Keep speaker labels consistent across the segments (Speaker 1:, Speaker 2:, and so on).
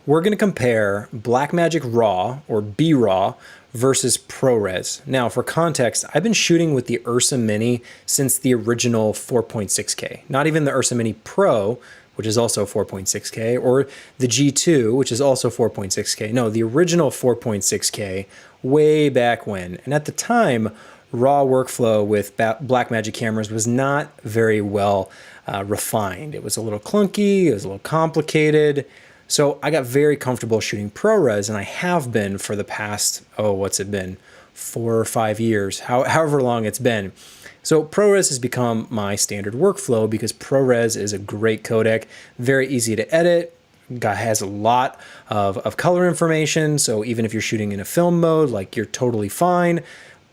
Speaker 1: we're going to compare Blackmagic Raw, or BRAW, versus ProRes. Now, for context, I've been shooting with the Ursa Mini since the original 4.6K. Not even the Ursa Mini Pro, which is also 4.6K, or the G2, which is also 4.6K. No, the original 4.6K way back when. And at the time, RAW workflow with Blackmagic cameras was not very well refined. It was a little clunky, it was a little complicated. So I got very comfortable shooting ProRes, and I have been for the past, what's it been? 4 or 5 years, however long it's been. So ProRes has become my standard workflow because ProRes is a great codec, very easy to edit, has a lot of color information. So even if you're shooting in a film mode, like, you're totally fine.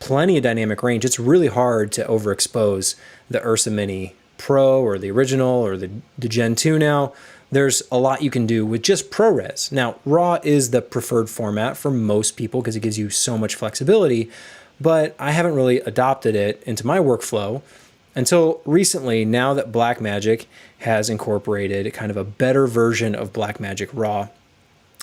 Speaker 1: Plenty of dynamic range. It's really hard to overexpose the Ursa Mini Pro or the original or the Gen 2 now. There's a lot you can do with just ProRes. Now, RAW is the preferred format for most people because it gives you so much flexibility, but I haven't really adopted it into my workflow until recently, now that Blackmagic has incorporated kind of a better version of Blackmagic Raw.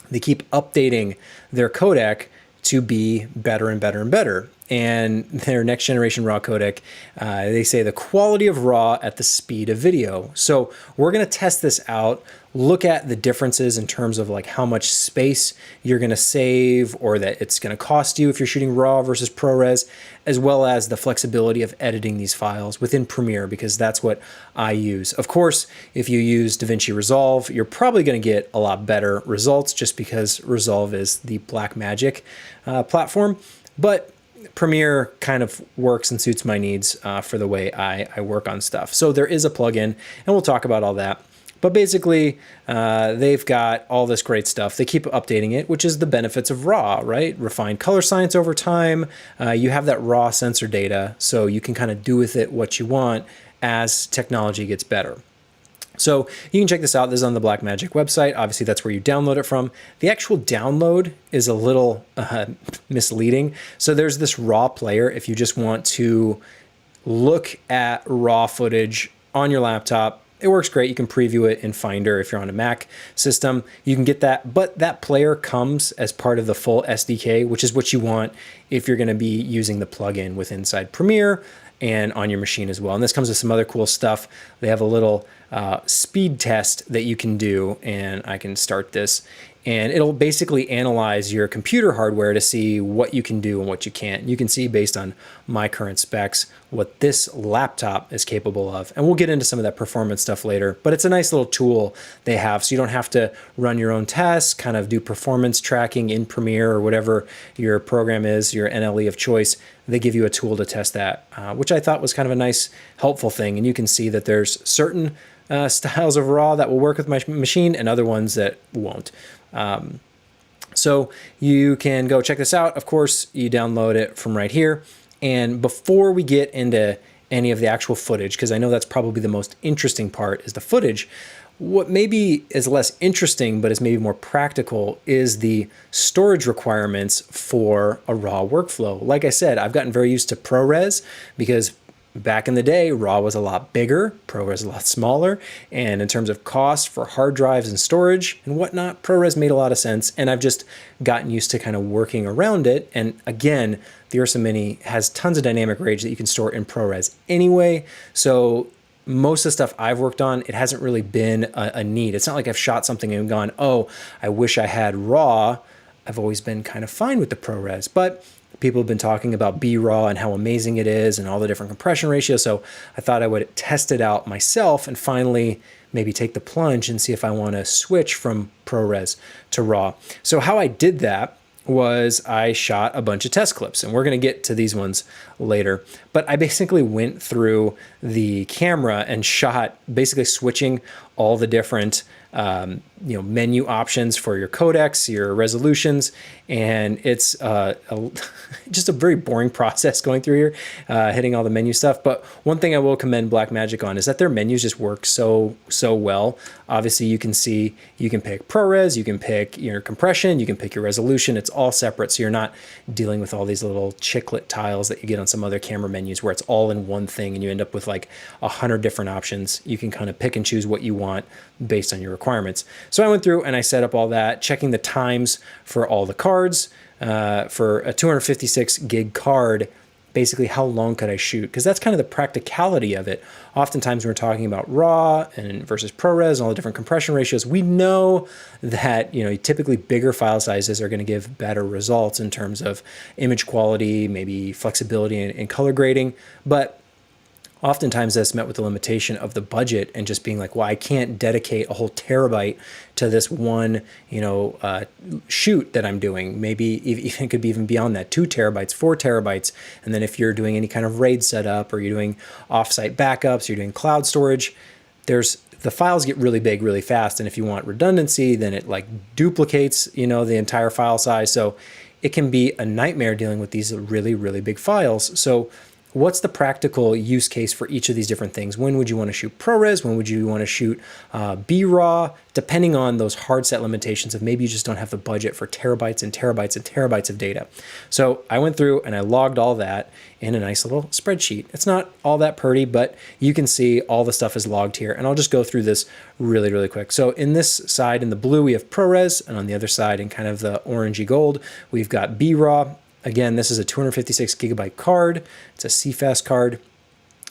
Speaker 1: They keep updating their codec to be better and better and better. And their next generation RAW codec, they say the quality of RAW at the speed of video. So we're gonna test this out, look at the differences in terms of like how much space you're gonna save or that it's gonna cost you if you're shooting RAW versus ProRes, as well as the flexibility of editing these files within Premiere, because that's what I use. Of course, if you use DaVinci Resolve, you're probably gonna get a lot better results just because Resolve is the Blackmagic platform. But Premiere kind of works and suits my needs for the way I work on stuff. So there is a plugin, and we'll talk about all that. But basically, they've got all this great stuff. They keep updating it, which is the benefits of RAW, right? Refined color science over time. You have that raw sensor data, so you can kind of do with it what you want as technology gets better. So you can check this out. This is on the Blackmagic website. Obviously, that's where you download it from. The actual download is a little misleading. So there's this RAW player if you just want to look at RAW footage on your laptop. It works great. You can preview it in Finder if you're on a Mac system. You can get that, but that player comes as part of the full SDK, which is what you want if you're going to be using the plugin with inside Premiere and on your machine as well. And this comes with some other cool stuff. They have a little speed test that you can do, and I can start this, and it'll basically analyze your computer hardware to see what you can do and what you can't. You can see based on my current specs what this laptop is capable of, and we'll get into some of that performance stuff later, but it's a nice little tool they have, so you don't have to run your own tests, kind of do performance tracking in Premiere or whatever your program is, your NLE of choice. They give you a tool to test that, which I thought was kind of a nice, helpful thing. And you can see that there's certain styles of RAW that will work with my machine and other ones that won't. So you can go check this out. Of course, you download it from right here. And before we get into any of the actual footage, because I know that's probably the most interesting part is the footage, what maybe is less interesting, but is maybe more practical, is the storage requirements for a RAW workflow. Like I said, I've gotten very used to ProRes because back in the day, RAW was a lot bigger, ProRes a lot smaller, and in terms of cost for hard drives and storage and whatnot, ProRes made a lot of sense, and I've just gotten used to kind of working around it. And again, the Ursa Mini has tons of dynamic range that you can store in ProRes anyway, so most of the stuff I've worked on, it hasn't really been a need. It's not like I've shot something and gone, oh, I wish I had RAW. I've always been kind of fine with the ProRes, but people have been talking about BRAW and how amazing it is and all the different compression ratios. So I thought I would test it out myself and finally maybe take the plunge and see if I want to switch from ProRes to RAW. So how I did that was I shot a bunch of test clips, and we're going to get to these ones later. But I basically went through the camera and shot, basically switching all the different menu options for your codecs, your resolutions, and it's just a very boring process going through here, hitting all the menu stuff. But one thing I will commend Blackmagic on is that their menus just work so well. Obviously, you can see you can pick ProRes, you can pick your compression, you can pick your resolution. It's all separate, so you're not dealing with all these little chiclet tiles that you get on some other camera menus where it's all in one thing and you end up with like 100 different options. You can kind of pick and choose what you want based on your requirements. So I went through and I set up all that, checking the times for all the cards. For a 256 gig card, basically how long could I shoot? Because that's kind of the practicality of it. Oftentimes when we're talking about RAW and versus ProRes and all the different compression ratios, we know that, you know, typically bigger file sizes are going to give better results in terms of image quality, maybe flexibility and color grading. But oftentimes that's met with the limitation of the budget and just being like, well, I can't dedicate a whole terabyte to this one, you know, shoot that I'm doing. Maybe even it could be even beyond that, 2 terabytes, 4 terabytes. And then if you're doing any kind of RAID setup or you're doing offsite backups, you're doing cloud storage, the files get really big really fast. And if you want redundancy, then it like duplicates, you know, the entire file size. So it can be a nightmare dealing with these really, really big files. So what's the practical use case for each of these different things? When would you want to shoot ProRes? When would you want to shoot BRAW? Depending on those hard set limitations of maybe you just don't have the budget for terabytes and terabytes and terabytes of data. So I went through and I logged all that in a nice little spreadsheet. It's not all that pretty, but you can see all the stuff is logged here. And I'll just go through this really, really quick. So in this side in the blue, we have ProRes, and on the other side in kind of the orangey gold, we've got BRAW. Again, this is a 256 gigabyte card. It's a CFast card.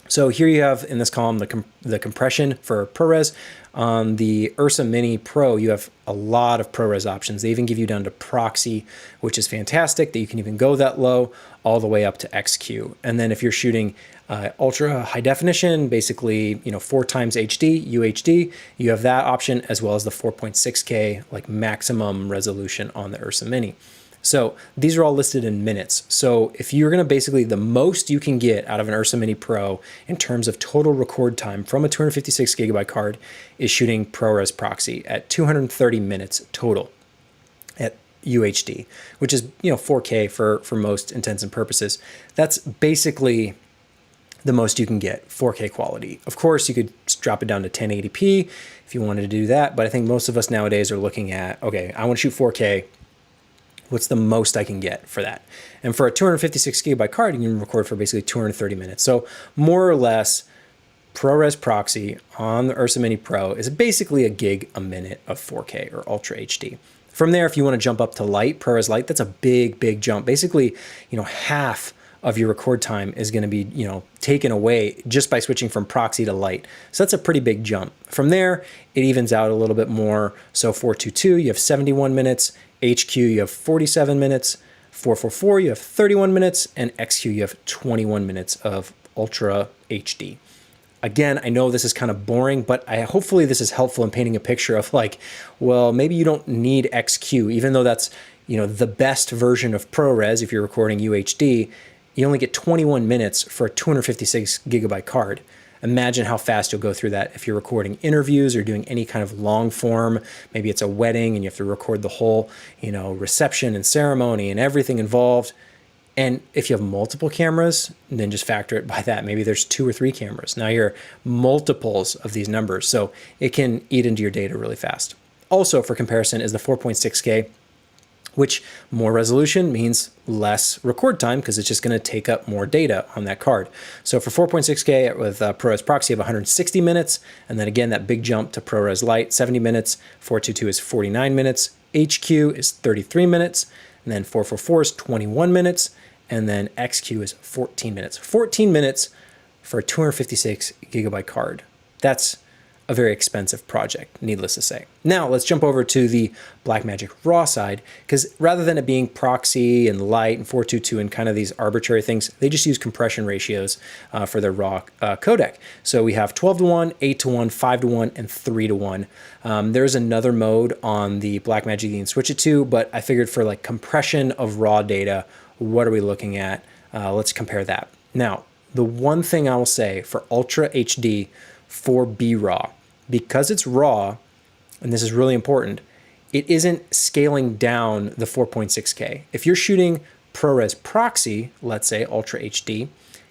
Speaker 1: So here you have in this column the compression for ProRes. On the Ursa Mini Pro, you have a lot of ProRes options. They even give you down to proxy, which is fantastic that you can even go that low all the way up to XQ. And then if you're shooting ultra high definition, basically, you know, 4 times HD, UHD, you have that option as well as the 4.6K like maximum resolution on the Ursa Mini. So these are all listed in minutes. So if you're going to basically, the most you can get out of an Ursa Mini Pro in terms of total record time from a 256 gigabyte card is shooting ProRes proxy at 230 minutes total at UHD, which is, you know, 4K for most intents and purposes. That's basically the most you can get, 4K quality. Of course, you could drop it down to 1080p if you wanted to do that. But I think most of us nowadays are looking at, okay, I want to shoot 4K. What's the most I can get for that? And for a 256 gigabyte card, you can record for basically 230 minutes. So more or less, ProRes proxy on the Ursa Mini Pro is basically a gig a minute of 4K or Ultra HD. From there, if you want to jump up to Lite, ProRes Lite, that's a big, big jump. Basically, you know, half of your record time is going to be, you know, taken away just by switching from proxy to Lite. So that's a pretty big jump. From there, it evens out a little bit more. So 422, you have 71 minutes. HQ, you have 47 minutes. 444, you have 31 minutes. And XQ, you have 21 minutes of Ultra HD. Again, I know this is kind of boring, but hopefully this is helpful in painting a picture of like, well, maybe you don't need XQ, even though that's, you know, the best version of ProRes. If you're recording UHD, you only get 21 minutes for a 256 gigabyte card. Imagine how fast you'll go through that if you're recording interviews or doing any kind of long form. Maybe it's a wedding and you have to record the whole, you know, reception and ceremony and everything involved. And if you have multiple cameras, then just factor it by that. Maybe there's 2 or 3 cameras. Now you're multiples of these numbers. So it can eat into your data really fast. Also, for comparison, is the 4.6K, which more resolution means less record time because it's just going to take up more data on that card. So for 4.6K with ProRes proxy of 160 minutes, and then again that big jump to ProRes Lite, 70 minutes, 422 is 49 minutes, HQ is 33 minutes, and then 444 is 21 minutes, and then XQ is 14 minutes. 14 minutes for a 256 gigabyte card. That's a very expensive project, needless to say. Now let's jump over to the Blackmagic Raw side, because rather than it being proxy and Lite and 422 and kind of these arbitrary things, they just use compression ratios for their Raw codec. So we have 12:1, 8:1, 5:1, and 3:1. There's another mode on the Blackmagic you can switch it to, but I figured for like compression of raw data, what are we looking at? Let's compare that. Now, the one thing I will say for Ultra HD for BRAW, because it's raw, and this is really important, it isn't scaling down the 4.6K. If you're shooting ProRes proxy, let's say Ultra HD,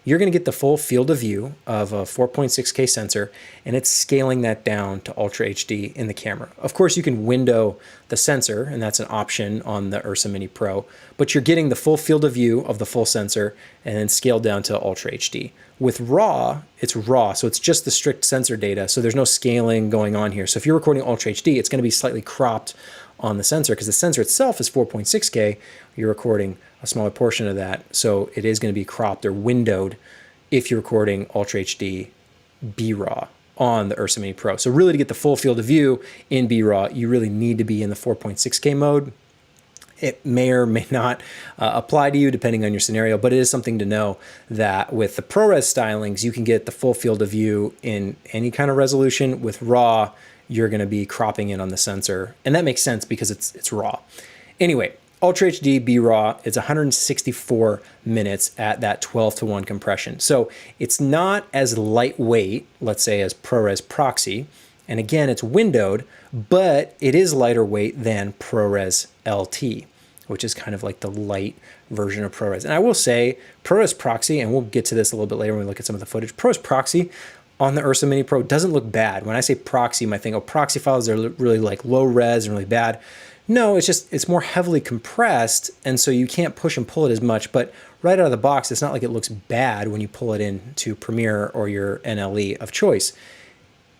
Speaker 1: you're going to get the full field of view of a 4.6K sensor, and it's scaling that down to Ultra HD in the camera. Of course, you can window the sensor, and that's an option on the Ursa Mini Pro, but you're getting the full field of view of the full sensor and then scaled down to Ultra HD. With RAW, it's raw, so it's just the strict sensor data, so there's no scaling going on here. So if you're recording Ultra HD, it's going to be slightly cropped on the sensor because the sensor itself is 4.6K. You're recording a smaller portion of that, so it is going to be cropped or windowed if you're recording Ultra HD BRAW on the Ursa Mini Pro. So really, to get the full field of view in BRAW, you really need to be in the 4.6K mode. It may or may not apply to you depending on your scenario, but it is something to know that with the ProRes stylings, you can get the full field of view in any kind of resolution. With RAW, you're going to be cropping in on the sensor, and that makes sense because it's RAW. Anyway, Ultra HD BRAW, it's 164 minutes at that 12:1 compression. So it's not as lightweight, let's say, as ProRes Proxy. And again, it's windowed, but it is lighter weight than ProRes LT, which is kind of like the light version of ProRes. And I will say ProRes Proxy, and we'll get to this a little bit later when we look at some of the footage, ProRes Proxy on the Ursa Mini Pro doesn't look bad. When I say proxy, you might think, oh, proxy files are really like low res and really bad. No, it's more heavily compressed, and so you can't push and pull it as much, but right out of the box, it's not like it looks bad when you pull it into Premiere or your NLE of choice.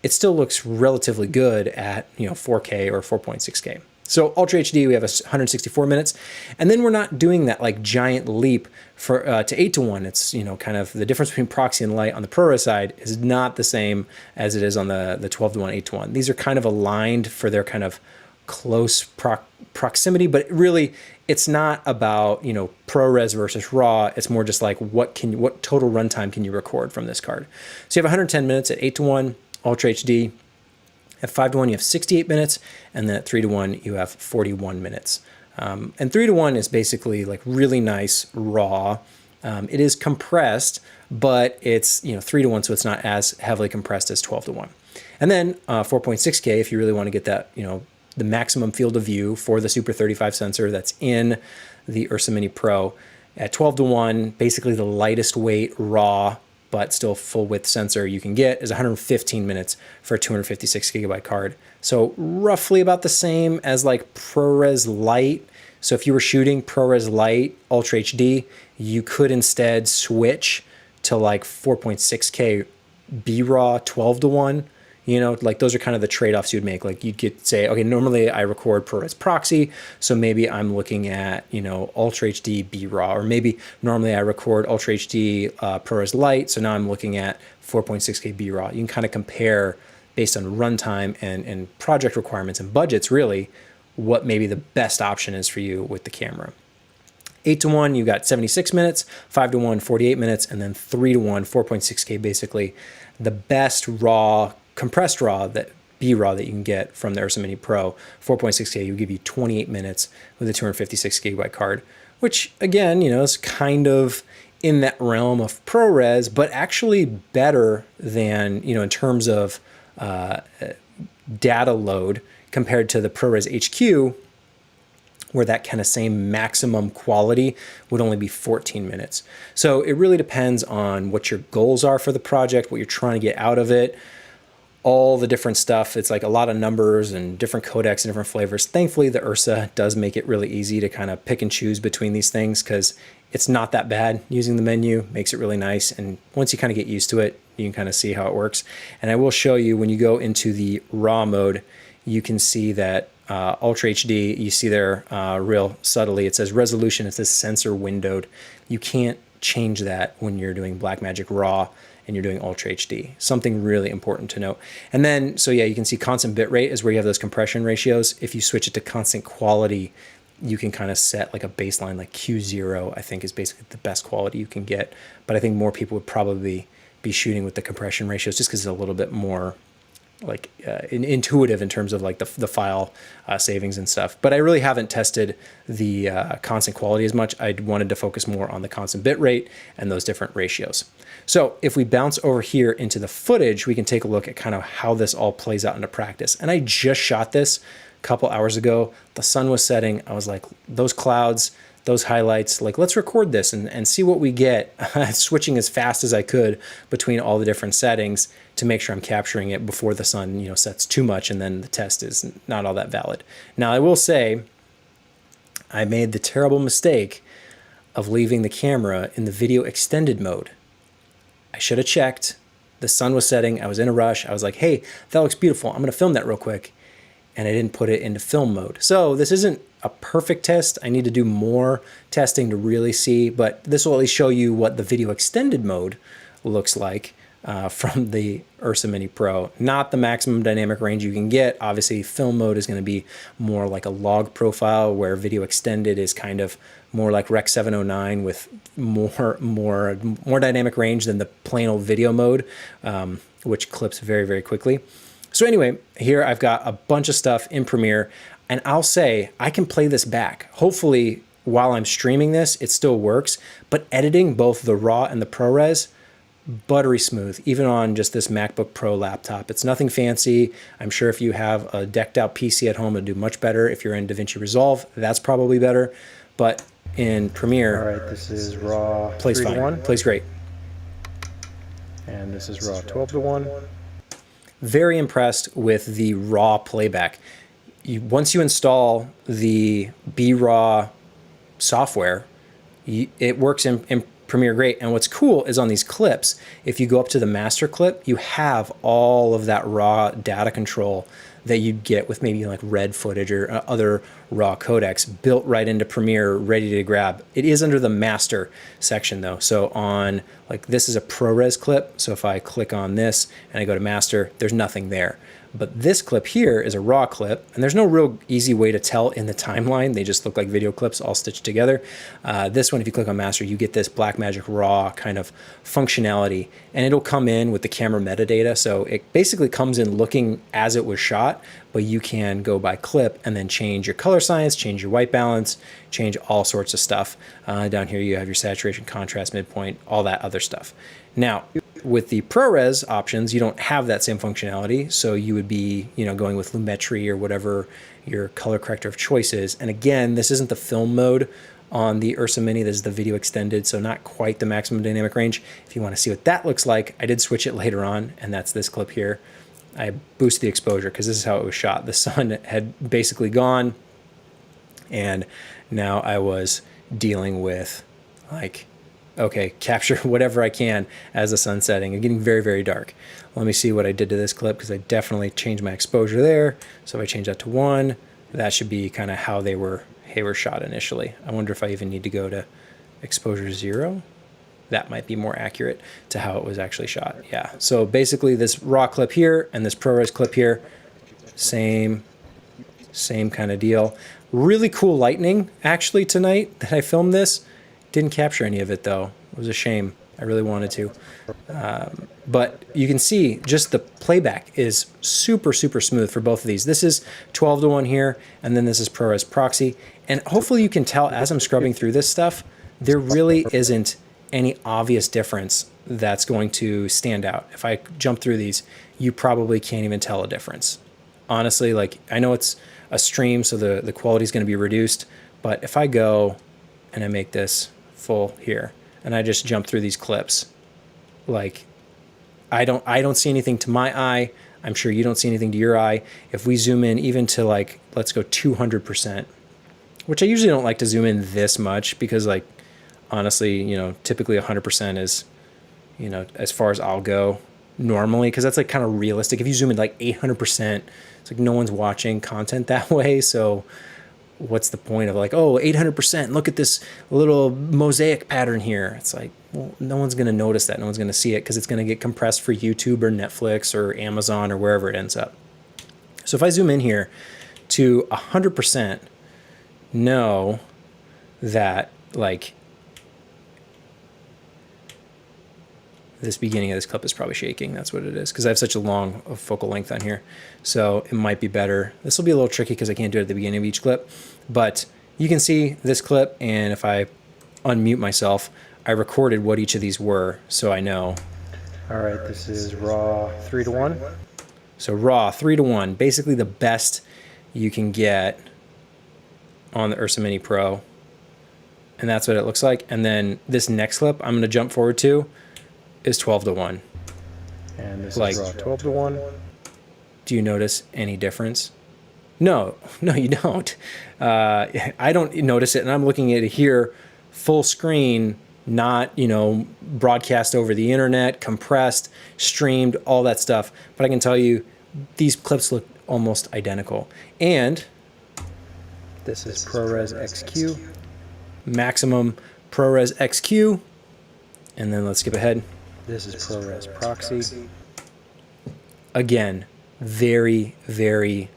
Speaker 1: It still looks relatively good at 4K or 4.6K. So Ultra HD, we have 164 minutes, and then we're not doing that like giant leap for to 8:1. It's kind of the difference between proxy and light on the ProRes side is not the same as it is on the 12:1, 8:1. These are kind of aligned for their kind of close proximity, but really it's not about ProRes versus RAW. It's more just like what total runtime can you record from this card. So you have 110 minutes at 8:1 Ultra HD. At 5:1 you have 68 minutes, and then at 3:1 you have 41 minutes. And 3:1 is basically like really nice RAW. It is compressed, but it's 3:1, so it's not as heavily compressed as 12:1. And then 4.6K if you really want to get that the maximum field of view for the Super 35 sensor that's in the Ursa Mini Pro. At 12:1, basically the lightest weight RAW but still full width sensor you can get is 115 minutes for a 256 gigabyte card. So roughly about the same as like ProRes Lite. So if you were shooting ProRes Lite Ultra HD, you could instead switch to like 4.6K BRAW 12:1. Like those are kind of the trade-offs you'd make. Like you'd get say, okay, normally I record ProRes Proxy, so maybe I'm looking at, Ultra HD BRAW, or maybe normally I record Ultra HD ProRes Lite, so now I'm looking at 4.6K BRAW. You can kind of compare based on runtime and project requirements and budgets, really, what maybe the best option is for you with the camera. 8:1, you got 76 minutes, 5:1, 48 minutes, and then 3:1, 4.6K, basically the best RAW, compressed RAW, that BRAW that you can get from the Ursa Mini Pro. 4.6K will give you 28 minutes with a 256 gigabyte card, which again, is kind of in that realm of ProRes, but actually better than, in terms of data load compared to the ProRes HQ, where that kind of same maximum quality would only be 14 minutes. So it really depends on what your goals are for the project, what you're trying to get out of it, all the different stuff. It's like a lot of numbers and different codecs and different flavors. Thankfully, the Ursa does make it really easy to kind of pick and choose between these things because it's not that bad. Using the menu makes it really nice. And once you kind of get used to it, you can kind of see how it works. And I will show you when you go into the RAW mode, you can see that Ultra HD, you see there real subtly, it says resolution, it says sensor windowed. You can't change that when you're doing Blackmagic Raw and you're doing Ultra HD. Something really important to note. And then, so yeah, you can see constant bitrate is where you have those compression ratios. If you switch it to constant quality, you can kind of set like a baseline, like Q0, I think is basically the best quality you can get. But I think more people would probably be shooting with the compression ratios just because it's a little bit more like intuitive in terms of like the file savings and stuff. But I really haven't tested the constant quality as much. I wanted to focus more on the constant bit rate and those different ratios. So if we bounce over here into the footage, we can take a look at kind of how this all plays out into practice. And I just shot this a couple hours ago. The sun was setting. I was like, those clouds, those highlights, like let's record this and see what we get, switching as fast as I could between all the different settings to make sure I'm capturing it before the sun, you know, sets too much and then the test is not all that valid. Now I will say I made the terrible mistake of leaving the camera in the video extended mode. I should have checked. The sun was setting. I was in a rush. I was like, hey, that looks beautiful. I'm going to film that real quick. And I didn't put it into film mode. So this isn't a perfect test. I need to do more testing to really see, but this will at least show you what the video extended mode looks like from the Ursa Mini Pro. Not the maximum dynamic range you can get. Obviously, film mode is going to be more like a log profile, where video extended is kind of more like Rec 709 with more dynamic range than the plain old video mode, which clips very, very quickly. So anyway, here I've got a bunch of stuff in Premiere, and I'll say I can play this back. Hopefully, while I'm streaming this, it still works, but editing both the RAW and the ProRes, buttery smooth, even on just this MacBook Pro laptop. It's nothing fancy. I'm sure if you have a decked out PC at home, it'll do much better. If you're in DaVinci Resolve, that's probably better. But in Premiere,
Speaker 2: all right, this is RAW
Speaker 1: plays
Speaker 2: 3:1.
Speaker 1: Plays great.
Speaker 2: And this is RAW 12:1.
Speaker 1: Very impressed with the RAW playback. Once you install the BRAW software, it works in Premiere great. And what's cool is on these clips, if you go up to the master clip, you have all of that raw data control that you'd get with maybe like red footage or other raw codecs built right into Premiere, ready to grab. It is under the master section though. So on, like, this is a ProRes clip. So if I click on this and I go to master, there's nothing there. But this clip here is a raw clip, and there's no real easy way to tell in the timeline. They just look like video clips all stitched together. This one, if you click on master, you get this Blackmagic Raw kind of functionality, and it'll come in with the camera metadata. So it basically comes in looking as it was shot, but you can go by clip and then change your color science, change your white balance, change all sorts of stuff. Down here you have your saturation, contrast, midpoint, all that other stuff. Now, with the ProRes options, you don't have that same functionality, so you would be, you know, going with Lumetri or whatever your color corrector of choice is. And again, this isn't the film mode on the Ursa Mini, this is the video extended, so not quite the maximum dynamic range. If you want to see what that looks like, I did switch it later on, and that's this clip here. I boosted the exposure because this is how it was shot. The sun had basically gone, and now I was dealing with, like, okay, capture whatever I can as the sun's setting and getting very, very dark. Let me see what I did to this clip, because I definitely changed my exposure there. So if I change that to 1, that should be kind of how they were shot initially. I wonder if I even need to go to exposure 0. That might be more accurate to how it was actually shot. Yeah, so basically this raw clip here and this ProRes clip here, same kind of deal. Really cool lighting actually tonight that I filmed this. Didn't capture any of it though. It was a shame. I really wanted to. But you can see just the playback is super, super smooth for both of these. This is 12:1 here, and then this is ProRes Proxy. And hopefully you can tell as I'm scrubbing through this stuff, there really isn't any obvious difference that's going to stand out. If I jump through these, you probably can't even tell a difference. Honestly, like, I know it's a stream, so the quality is going to be reduced, but if I go and I make this full here, and I just jump through these clips, like, I don't see anything to my eye. I'm sure you don't see anything to your eye. If we zoom in even to, like, let's go 200%, which I usually don't like to zoom in this much, because, like, honestly, you know, typically 100% is, you know, as far as I'll go normally, because that's like kind of realistic. If you zoom in like 800%, it's like no one's watching content that way. So what's the point of, like, oh, 800%, look at this little mosaic pattern here. It's like, well, no one's going to notice that. No one's going to see it, because it's going to get compressed for YouTube or Netflix or Amazon or wherever it ends up. So if I zoom in here to 100%, know that, like, this beginning of this clip is probably shaking. That's what it is, because I have such a long focal length on here. So it might be better. This will be a little tricky because I can't do it at the beginning of each clip. But you can see this clip, and if I unmute myself, I recorded what each of these were, so I know.
Speaker 2: All right, this is RAW 3:1.
Speaker 1: So RAW 3:1, basically the best you can get on the Ursa Mini Pro. And that's what it looks like. And then this next clip I'm going to jump forward to is 12 to 1.
Speaker 2: And this
Speaker 1: Like,
Speaker 2: is raw 12 to 1.
Speaker 1: do you notice any difference? No, you don't. I don't notice it, and I'm looking at it here, full screen, not, broadcast over the internet, compressed, streamed, all that stuff. But I can tell you, these clips look almost identical. And
Speaker 2: this is ProRes XQ.
Speaker 1: Maximum ProRes XQ. And then let's skip ahead.
Speaker 2: This is ProRes Proxy.
Speaker 1: Again, very, very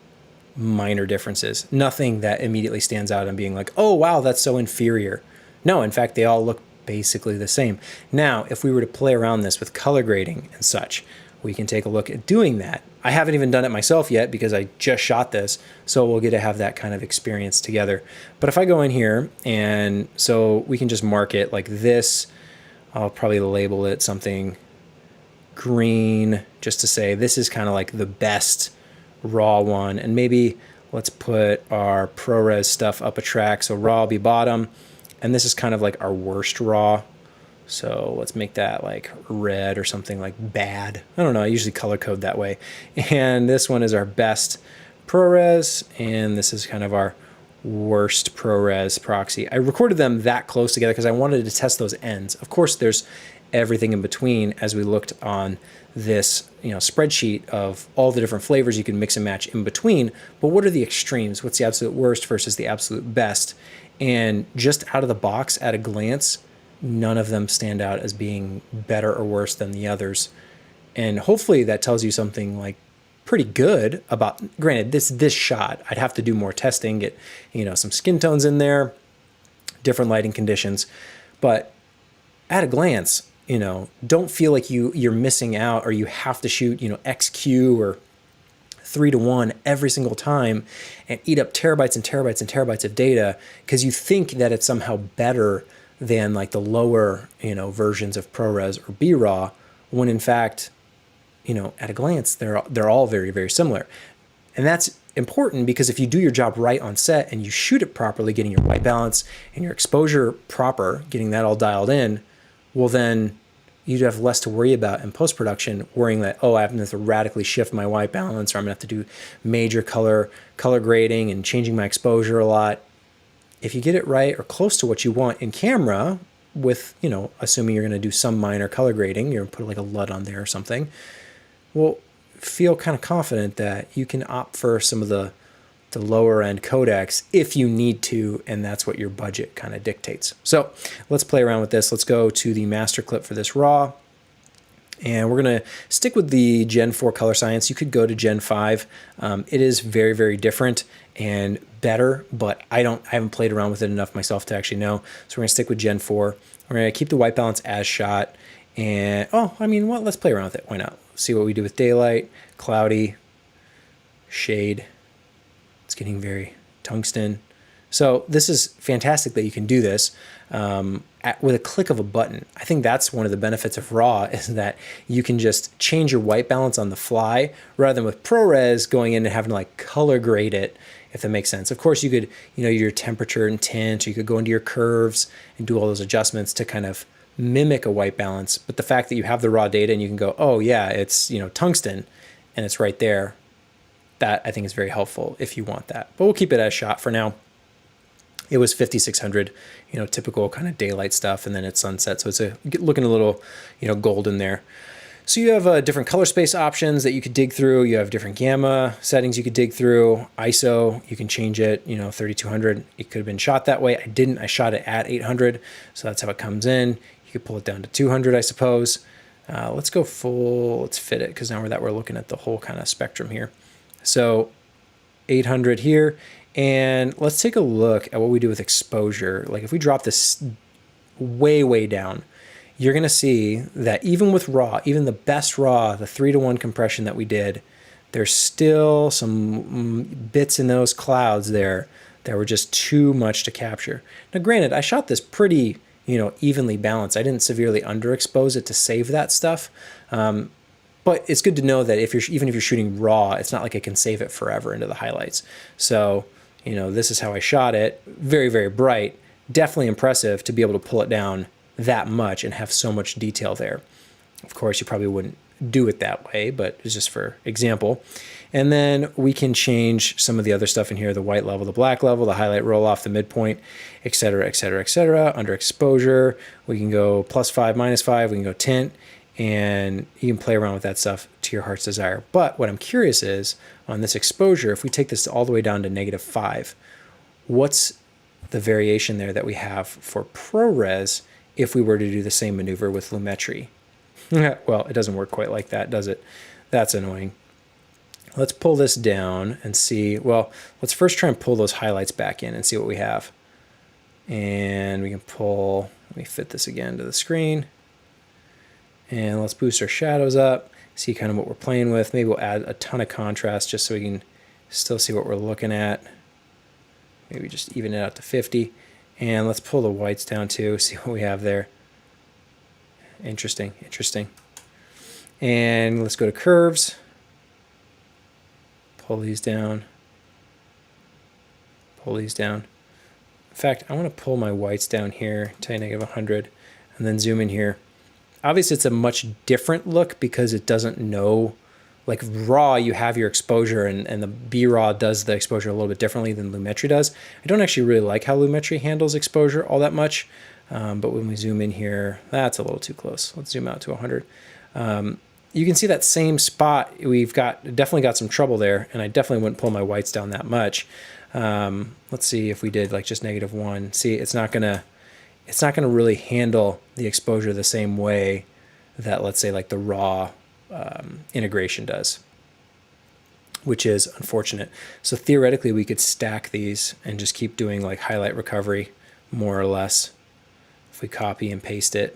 Speaker 1: minor differences. Nothing that immediately stands out and being like, oh, wow, that's so inferior. No, in fact, they all look basically the same. Now, if we were to play around this with color grading and such, we can take a look at doing that. I haven't even done it myself yet because I just shot this, so we'll get to have that kind of experience together. But if I go in here, and so we can just mark it like this, I'll probably label it something green, just to say this is kind of like the best raw one. And maybe let's put our ProRes stuff up a track, so raw will be bottom, and this is kind of like our worst raw. So let's make that like red or something like bad. I don't know, I usually color code that way. And this one is our best ProRes, and this is kind of our worst ProRes proxy. I recorded them that close together because I wanted to test those ends. Of course, there's everything in between as we looked on this spreadsheet of all the different flavors you can mix and match in between. But what are the extremes? What's the absolute worst versus the absolute best? And just out of the box, at a glance, none of them stand out as being better or worse than the others. And hopefully that tells you something like pretty good about, granted, this shot, I'd have to do more testing, get some skin tones in there, different lighting conditions. But at a glance, don't feel like you're missing out, or you have to shoot XQ or 3 to 1 every single time and eat up terabytes and terabytes and terabytes of data because you think that it's somehow better than like the lower versions of ProRes or BRAW, when in fact at a glance they're all very, very similar. And that's important because if you do your job right on set and you shoot it properly, getting your white balance and your exposure proper, getting that all dialed in, well then you'd have less to worry about in post-production, worrying that, oh, I have to radically shift my white balance, or I'm gonna have to do major color grading and changing my exposure a lot. If you get it right or close to what you want in camera with, assuming you're gonna do some minor color grading, you're gonna put like a LUT on there or something, well, feel kind of confident that you can opt for some of the lower end codecs if you need to, and that's what your budget kind of dictates. So let's play around with this. Let's go to the master clip for this raw, and we're gonna stick with the Gen 4 color science. You could go to Gen 5. It is very, very different and better, but I haven't played around with it enough myself to actually know. So we're gonna stick with Gen 4. We're gonna keep the white balance as shot, and let's play around with it. Why not? See what we do with daylight, cloudy, shade. It's getting very tungsten. So this is fantastic that you can do this with a click of a button. I think that's one of the benefits of RAW, is that you can just change your white balance on the fly rather than with ProRes going in and having to like color grade it, if that makes sense. Of course, you could, your temperature and tint, you could go into your curves and do all those adjustments to kind of mimic a white balance. But the fact that you have the raw data and you can go, oh yeah, it's tungsten and it's right there, that I think is very helpful if you want that. But we'll keep it as shot for now. It was 5600, typical kind of daylight stuff, and then it's sunset, so it's looking a little, golden there. So you have different color space options that you could dig through. You have different gamma settings you could dig through. ISO, you can change it, 3200. It could have been shot that way. I didn't. I shot it at 800, so that's how it comes in. You could pull it down to 200, I suppose. Let's go full. Let's fit it, because now we're looking at the whole kind of spectrum here. So 800 here, and let's take a look at what we do with exposure. Like if we drop this way, way down, you're gonna see that even with RAW, even the best RAW, the 3 to 1 compression that we did, there's still some bits in those clouds there that were just too much to capture. Now granted, I shot this pretty, evenly balanced. I didn't severely underexpose it to save that stuff. But it's good to know that even if you're shooting RAW, it's not like it can save it forever into the highlights. So, this is how I shot it. Very, very bright, definitely impressive to be able to pull it down that much and have so much detail there. Of course, you probably wouldn't do it that way, but it's just for example. And then we can change some of the other stuff in here, the white level, the black level, the highlight roll off, the midpoint, etc., etc., etc. Under exposure, we can go +5, -5, we can go tint, and you can play around with that stuff to your heart's desire. But what I'm curious is, on this exposure, if we take this all the way down to -5, what's the variation there that we have for ProRes if we were to do the same maneuver with Lumetri? Well, it doesn't work quite like that, does it? That's annoying. Let's pull this down and see. Well, let's first try and pull those highlights back in and see what we have. And we can pull, let me fit this again to the screen. And let's boost our shadows up, see kind of what we're playing with. Maybe we'll add a ton of contrast just so we can still see what we're looking at. Maybe just even it out to 50. And let's pull the whites down too, see what we have there. Interesting, interesting. And let's go to curves. Pull these down. Pull these down. In fact, I want to pull my whites down here to -100 and then zoom in here. Obviously, it's a much different look because it doesn't know, like RAW, you have your exposure and the BRAW does the exposure a little bit differently than Lumetri does. I don't actually really like how Lumetri handles exposure all that much. But when we zoom in here, that's a little too close. Let's zoom out to 100. You can see that same spot. We've definitely got some trouble there, and I definitely wouldn't pull my whites down that much. Let's see if we did like just -1. See, it's not gonna really handle the exposure the same way that, let's say, like the RAW integration does, which is unfortunate. So theoretically, we could stack these and just keep doing like highlight recovery, more or less. We copy and paste it,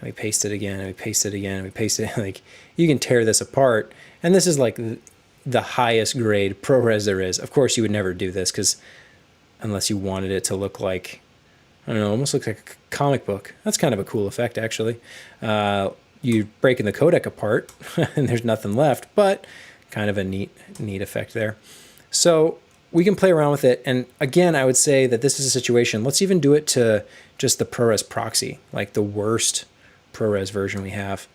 Speaker 1: and we paste it again, and we paste it again, and we paste it. Like, you can tear this apart, and this is like the highest grade ProRes there is. Of course, you would never do this because unless you wanted it to look like, I don't know, almost looks like a comic book. That's kind of a cool effect, actually. You're breaking the codec apart, and there's nothing left, but kind of a neat effect there. So we can play around with it. And again, I would say that this is a situation. Let's even do it to just the ProRes proxy, like the worst ProRes version we have.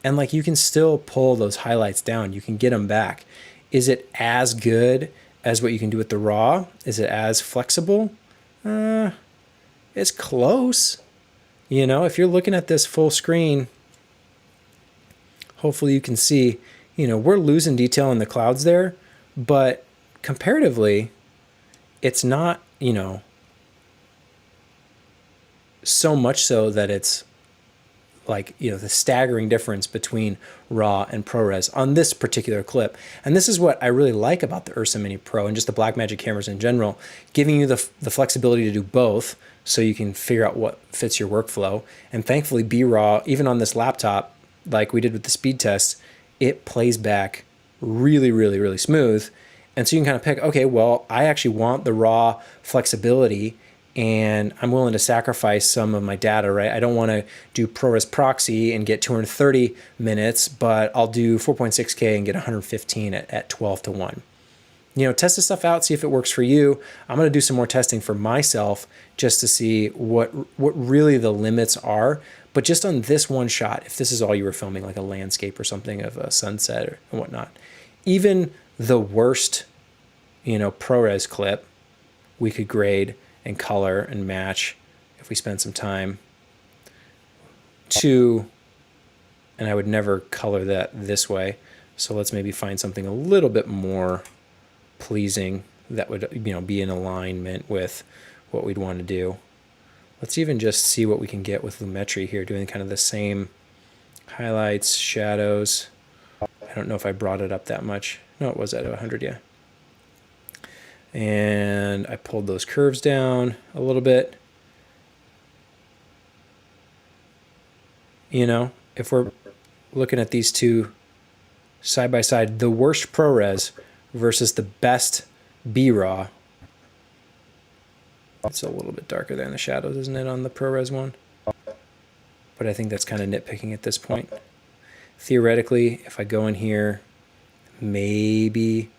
Speaker 1: And like, you can still pull those highlights down. You can get them back. Is it as good as what you can do with the RAW? Is it as flexible? It's close. You know, if you're looking at this full screen, hopefully you can see, you know, we're losing detail in the clouds there, but comparatively, it's not, you know, so much so that it's like, you know, the staggering difference between RAW and ProRes on this particular clip. And this is what I really like about the Ursa Mini Pro and just the Blackmagic cameras in general, giving you the flexibility to do both so you can figure out what fits your workflow. And thankfully, BRAW, even on this laptop, like we did with the speed test, it plays back really, really, really smooth. And so you can kind of pick, okay, well, I actually want the RAW flexibility and I'm willing to sacrifice some of my data, right? I don't want to do ProRes proxy and get 230 minutes, but I'll do 4.6K and get 115 at 12:1. You know, test this stuff out, see if it works for you. I'm going to do some more testing for myself just to see what really the limits are. But just on this one shot, if this is all you were filming, like a landscape or something of a sunset or whatnot, even the worst, you know, ProRes clip, we could grade and color and match if we spend some time to, and I would never color that this way. So let's maybe find something a little bit more pleasing that would, you know, be in alignment with what we'd want to do. Let's even just see what we can get with Lumetri here, doing kind of the same highlights, shadows. I don't know if I brought it up that much. No, it was at 100, yeah. And I pulled those curves down a little bit. You know, if we're looking at these two side by side, the worst ProRes versus the best BRAW. It's a little bit darker there in the shadows, isn't it, on the ProRes one? But I think that's kind of nitpicking at this point. Theoretically, if I go in here, maybe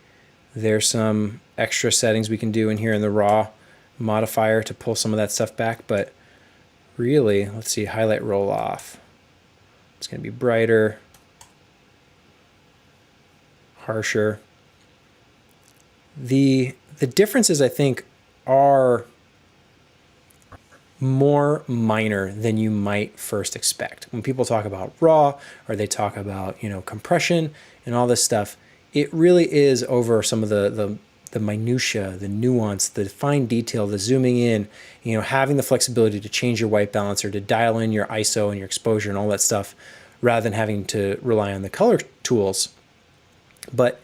Speaker 1: there's some extra settings we can do in here in the RAW modifier to pull some of that stuff back, but really, let's see, highlight roll off. It's going to be brighter, harsher. The differences, I think, are more minor than you might first expect. When people talk about raw, or they talk about, you know, compression and all this stuff, it really is over some of the minutia, the nuance, the fine detail, the zooming in, you know, having the flexibility to change your white balance or to dial in your ISO and your exposure and all that stuff, rather than having to rely on the color tools. But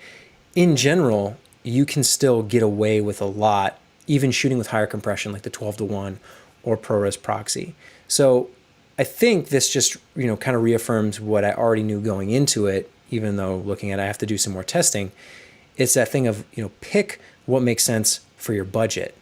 Speaker 1: in general, you can still get away with a lot, even shooting with higher compression like the 12:1 or ProRes proxy. So I think this just, you know, kind of reaffirms what I already knew going into it, even though looking at it, I have to do some more testing. It's that thing of, you know, pick what makes sense for your budget.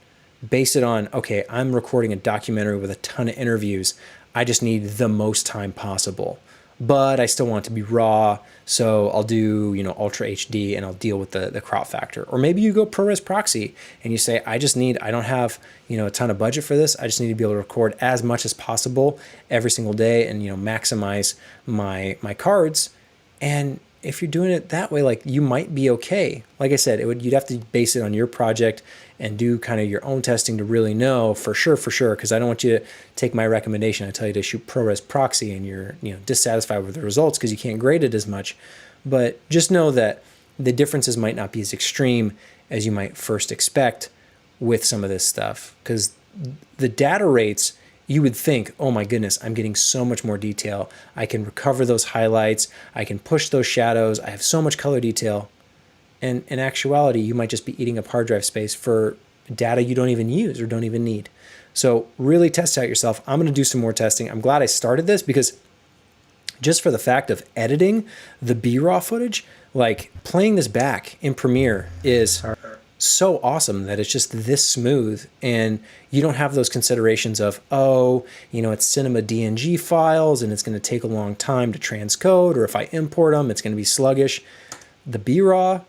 Speaker 1: Base it on, okay, I'm recording a documentary with a ton of interviews. I just need the most time possible, but I still want it to be raw. So I'll do, you know, Ultra HD and I'll deal with the crop factor. Or maybe you go ProRes proxy and you say, I don't have, you know, a ton of budget for this. I just need to be able to record as much as possible every single day and, you know, maximize my cards. And if you're doing it that way, like, you might be okay. Like I said, you'd have to base it on your project and do kind of your own testing to really know for sure, because I don't want you to take my recommendation. I tell you to shoot ProRes proxy and you're, you know, dissatisfied with the results because you can't grade it as much. But just know that the differences might not be as extreme as you might first expect with some of this stuff, because the data rates, you would think, oh my goodness, I'm getting so much more detail. I can recover those highlights. I can push those shadows. I have so much color detail. And in actuality, you might just be eating up hard drive space for data you don't even use or don't even need. So really test out yourself. I'm going to do some more testing. I'm glad I started this, because just for the fact of editing the BRAW footage, like playing this back in Premiere is so awesome that it's just this smooth, and you don't have those considerations of, oh, you know, it's cinema DNG files and it's going to take a long time to transcode, or if I import them, it's going to be sluggish. The BRAW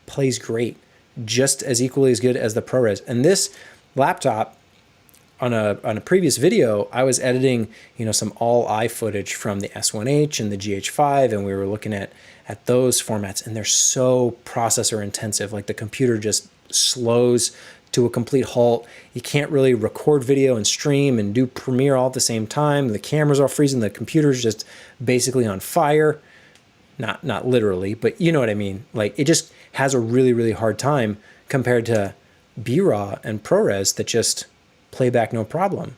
Speaker 1: plays great, just as equally as good as the ProRes. And this laptop, on a previous video, I was editing, you know, some all-I footage from the S1H and the GH5, and we were looking at those formats, and they're so processor intensive. Like, the computer just slows to a complete halt. You can't really record video and stream and do Premiere all at the same time. The cameras are freezing. The computer's just basically on fire. Not literally, but you know what I mean. Like, it just has a really, really hard time compared to BRAW and ProRes that just play back no problem.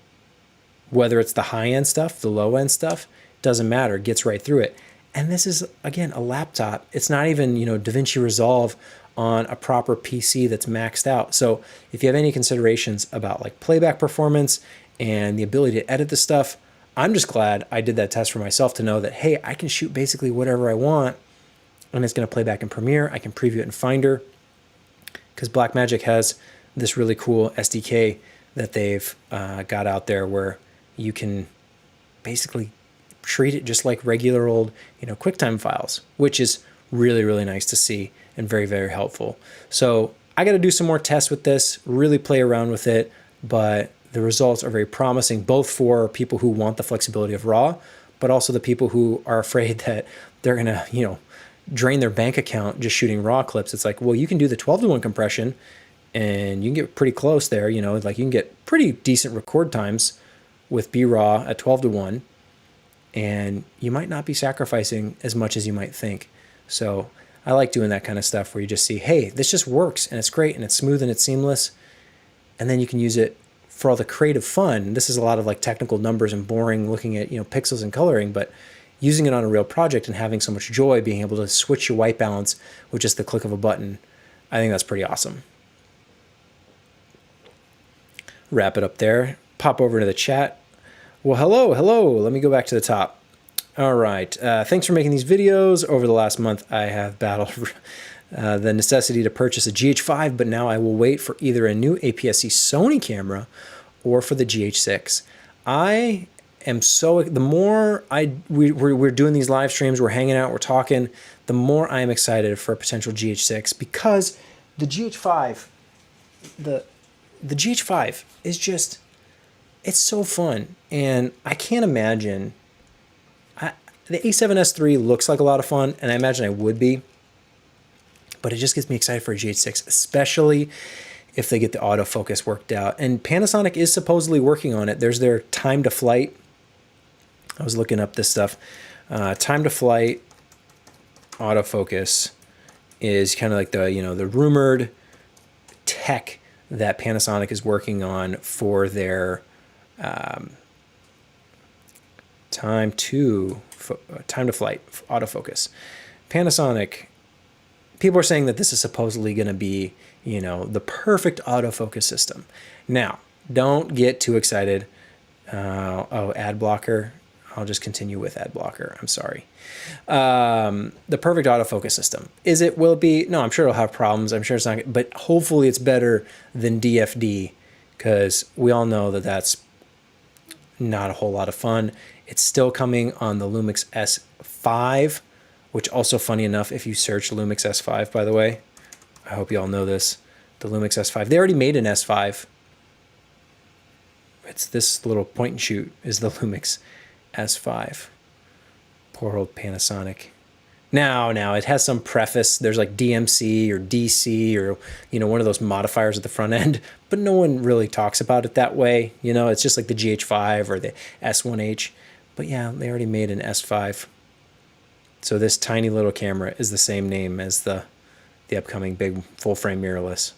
Speaker 1: Whether it's the high-end stuff, the low-end stuff, doesn't matter. It gets right through it. And this is, again, a laptop. It's not even, you know, DaVinci Resolve on a proper PC that's maxed out. So if you have any considerations about like playback performance and the ability to edit the stuff, I'm just glad I did that test for myself to know that, hey, I can shoot basically whatever I want and it's going to play back in Premiere. I can preview it in Finder, because Blackmagic has this really cool SDK that they've got out there where you can basically treat it just like regular old, you know, QuickTime files, which is really, really nice to see and very, very helpful. So I got to do some more tests with this, really play around with it, but the results are very promising, both for people who want the flexibility of RAW, but also the people who are afraid that they're going to, you know, drain their bank account just shooting RAW clips. It's like, well, you can do the 12:1 compression and you can get pretty close there, you know, like you can get pretty decent record times with BRAW at 12:1, and you might not be sacrificing as much as you might think. So I like doing that kind of stuff where you just see, hey, this just works and it's great and it's smooth and it's seamless. And then you can use it for all the creative fun. This is a lot of like technical numbers and boring looking at, you know, pixels and coloring, but using it on a real project and having so much joy being able to switch your white balance with just the click of a button, I think that's pretty awesome. Wrap it up there. Pop over to the chat. Well, hello. Let me go back to the top. All right. Thanks for making these videos. Over the last month, I have battled the necessity to purchase a GH5, but now I will wait for either a new APS-C Sony camera or for the GH6. I am so, the more we're doing these live streams, we're hanging out, we're talking, the more I am excited for a potential GH6, because the GH5, the GH5 is just, it's so fun. And I can't imagine, the A7S III looks like a lot of fun, and I imagine I would be, but it just gets me excited for a GH6, especially if they get the autofocus worked out. And Panasonic is supposedly working on it. There's their time to flight. I was looking up this stuff. Time to flight autofocus is kind of like the, the rumored tech that Panasonic is working on for their time to flight autofocus. Panasonic, people are saying that this is supposedly going to be, the perfect autofocus system. Now, don't get too excited. Ad blocker. I'll just continue with ad blocker. I'm sorry. The perfect autofocus system. Will it be? No, I'm sure it'll have problems. I'm sure it's not, but hopefully it's better than DFD, because we all know that that's not a whole lot of fun. It's still coming on the Lumix S5, which also, funny enough, if you search Lumix S5, by the way, I hope you all know this, the Lumix S5, they already made an S5. It's this little point and shoot is the Lumix S5. Poor old Panasonic. Now, it has some preface. There's like DMC or DC or, one of those modifiers at the front end, but no one really talks about it that way. It's just like the GH5 or the S1H. But yeah, they already made an S5. So this tiny little camera is the same name as the upcoming big full-frame mirrorless.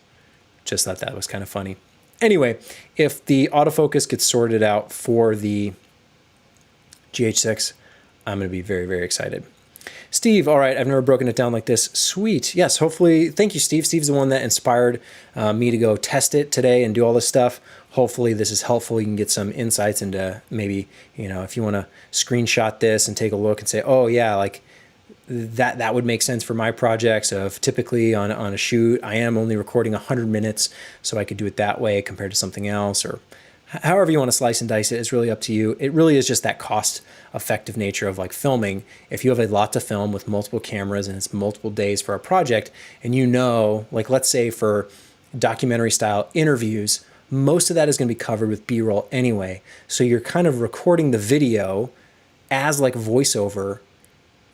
Speaker 1: Just thought that was kind of funny. Anyway, if the autofocus gets sorted out for the GH6, I'm going to be very, very excited. Steve, all right, I've never broken it down like this. Sweet. Yes, hopefully. Thank you, Steve. Steve's the one that inspired me to go test it today and do all this stuff. Hopefully this is helpful. You can get some insights into maybe, if you want to screenshot this and take a look and say, oh, yeah, like that would make sense for my projects of typically on a shoot, I am only recording 100 minutes, so I could do it that way compared to something else, or however you want to slice and dice it is really up to you. It really is just that cost effective nature of like filming. If you have a lot to film with multiple cameras and it's multiple days for a project, and like let's say for documentary style interviews, most of that is going to be covered with B-roll anyway. So you're kind of recording the video as like voiceover,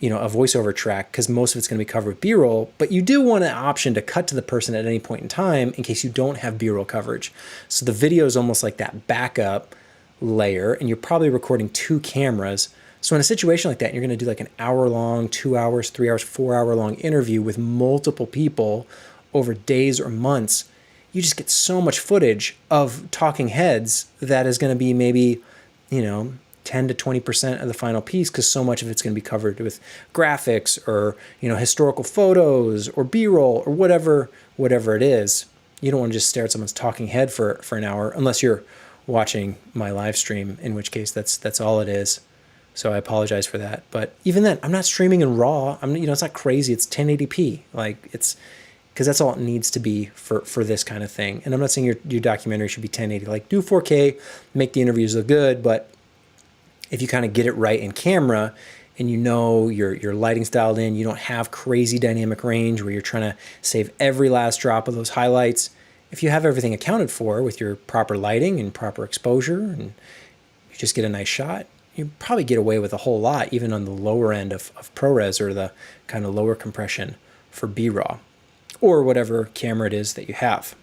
Speaker 1: a voiceover track, because most of it's going to be covered with B-roll, but you do want an option to cut to the person at any point in time in case you don't have B-roll coverage. So the video is almost like that backup layer, and you're probably recording 2 cameras. So in a situation like that, you're going to do like an hour-long, 2 hours, 3 hours, 4-hour-long interview with multiple people over days or months. You just get so much footage of talking heads that is going to be maybe, 10 to 20% of the final piece, because so much of it's going to be covered with graphics or, historical photos or B-roll or whatever it is. You don't want to just stare at someone's talking head for an hour, unless you're watching my live stream, in which case that's all it is. So I apologize for that. But even then, I'm not streaming in RAW. It's not crazy. It's 1080p. Like it's, because that's all it needs to be for this kind of thing. And I'm not saying your documentary should be 1080. Like do 4K, make the interviews look good, but if you kind of get it right in camera and your lighting's dialed in, you don't have crazy dynamic range where you're trying to save every last drop of those highlights. If you have everything accounted for with your proper lighting and proper exposure and you just get a nice shot, you probably get away with a whole lot, even on the lower end of ProRes or the kind of lower compression for BRAW or whatever camera it is that you have.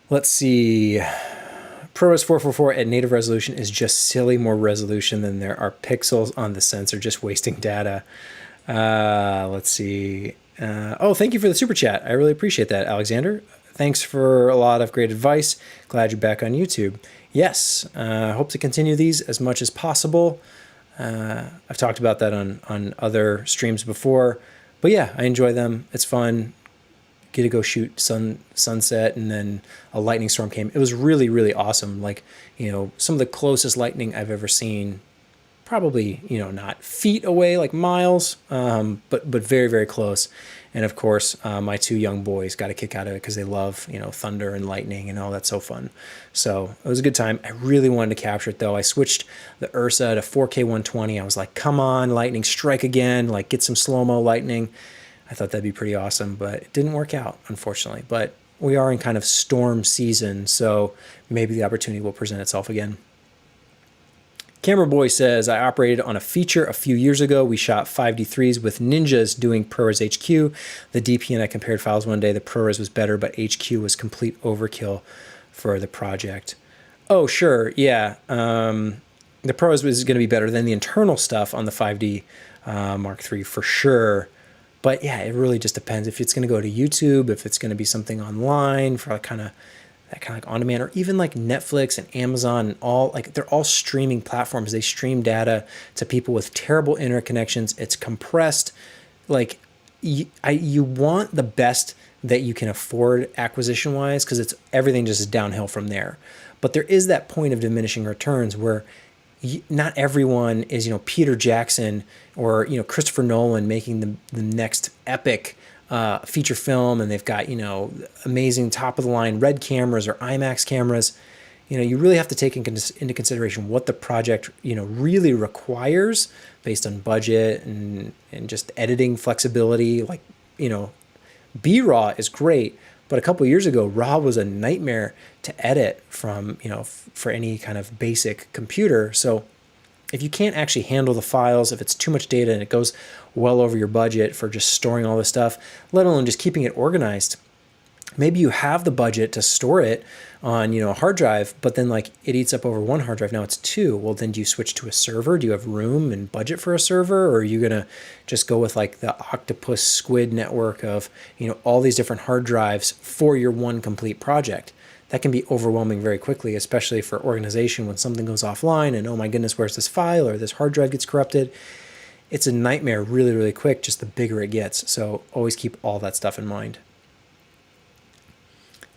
Speaker 1: Let's see. ProRes 444 at native resolution is just silly more resolution than there are pixels on the sensor, just wasting data. Let's see. Thank you for the super chat. I really appreciate that, Alexander. Thanks for a lot of great advice. Glad you're back on YouTube. Yes, hope to continue these as much as possible. I've talked about that on other streams before, but yeah, I enjoy them. It's fun. Get to go shoot sunset, and then a lightning storm came. It was really, really awesome. Like, some of the closest lightning I've ever seen, probably, not feet away, like miles, but very, very close. And of course, my 2 young boys got a kick out of it because they love, thunder and lightning and all that's so fun. So it was a good time. I really wanted to capture it though. I switched the Ursa to 4K 120. I was like, come on, lightning, strike again, like get some slow-mo lightning. I thought that'd be pretty awesome, but it didn't work out, unfortunately. But we are in kind of storm season, so maybe the opportunity will present itself again. Camera Boy says, I operated on a feature a few years ago. We shot 5D3s with ninjas doing ProRes HQ. The DP and I compared files one day. The ProRes was better, but HQ was complete overkill for the project. Oh, sure, yeah. The ProRes was going to be better than the internal stuff on the 5D Mark III for sure. But yeah, it really just depends if it's going to go to YouTube, if it's going to be something online for kind of that kind of like on demand, or even like Netflix and Amazon and all, like they're all streaming platforms. They stream data to people with terrible internet connections. It's compressed. Like you want the best that you can afford acquisition wise, because it's everything just is downhill from there. But there is that point of diminishing returns where not everyone is, Peter Jackson or, Christopher Nolan making the next epic feature film, and they've got, amazing top of the line RED cameras or IMAX cameras. You really have to take into consideration what the project, really requires based on budget and just editing flexibility. Like, BRAW is great, but a couple of years ago, RAW was a nightmare to edit from, for any kind of basic computer. So if you can't actually handle the files, if it's too much data and it goes well over your budget for just storing all this stuff, let alone just keeping it organized, maybe you have the budget to store it on, a hard drive, but then like it eats up over one hard drive. Now it's two. Well, then do you switch to a server? Do you have room and budget for a server? Or are you going to just go with like the octopus squid network of, all these different hard drives for your one complete project? That can be overwhelming very quickly, especially for organization when something goes offline and, oh my goodness, where's this file, or this hard drive gets corrupted. It's a nightmare really, really quick, just the bigger it gets. So always keep all that stuff in mind.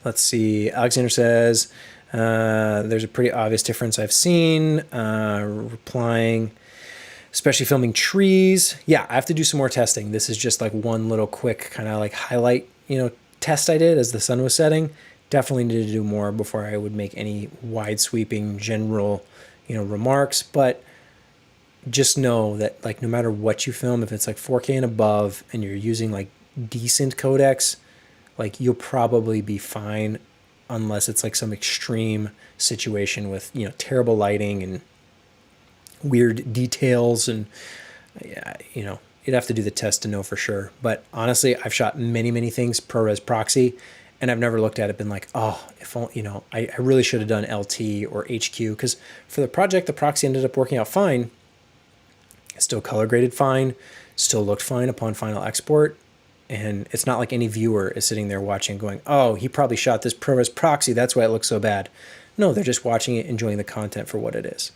Speaker 1: Let's see. Alexander says, there's a pretty obvious difference I've seen. Replying, especially filming trees. Yeah, I have to do some more testing. This is just like one little quick kind of like highlight, test I did as the sun was setting. Definitely need to do more before I would make any wide sweeping general, remarks. But just know that like no matter what you film, if it's like 4K and above and you're using like decent codecs, like you'll probably be fine, unless it's like some extreme situation with, terrible lighting and weird details. And, you'd have to do the test to know for sure. But honestly, I've shot many, many things ProRes proxy, and I've never looked at it, been like, oh, if I really should have done LT or HQ, because for the project, the proxy ended up working out fine. It still color graded fine, still looked fine upon final export. And it's not like any viewer is sitting there watching going, oh, he probably shot this ProRes proxy, that's why it looks so bad. No, they're just watching it, enjoying the content for what it is.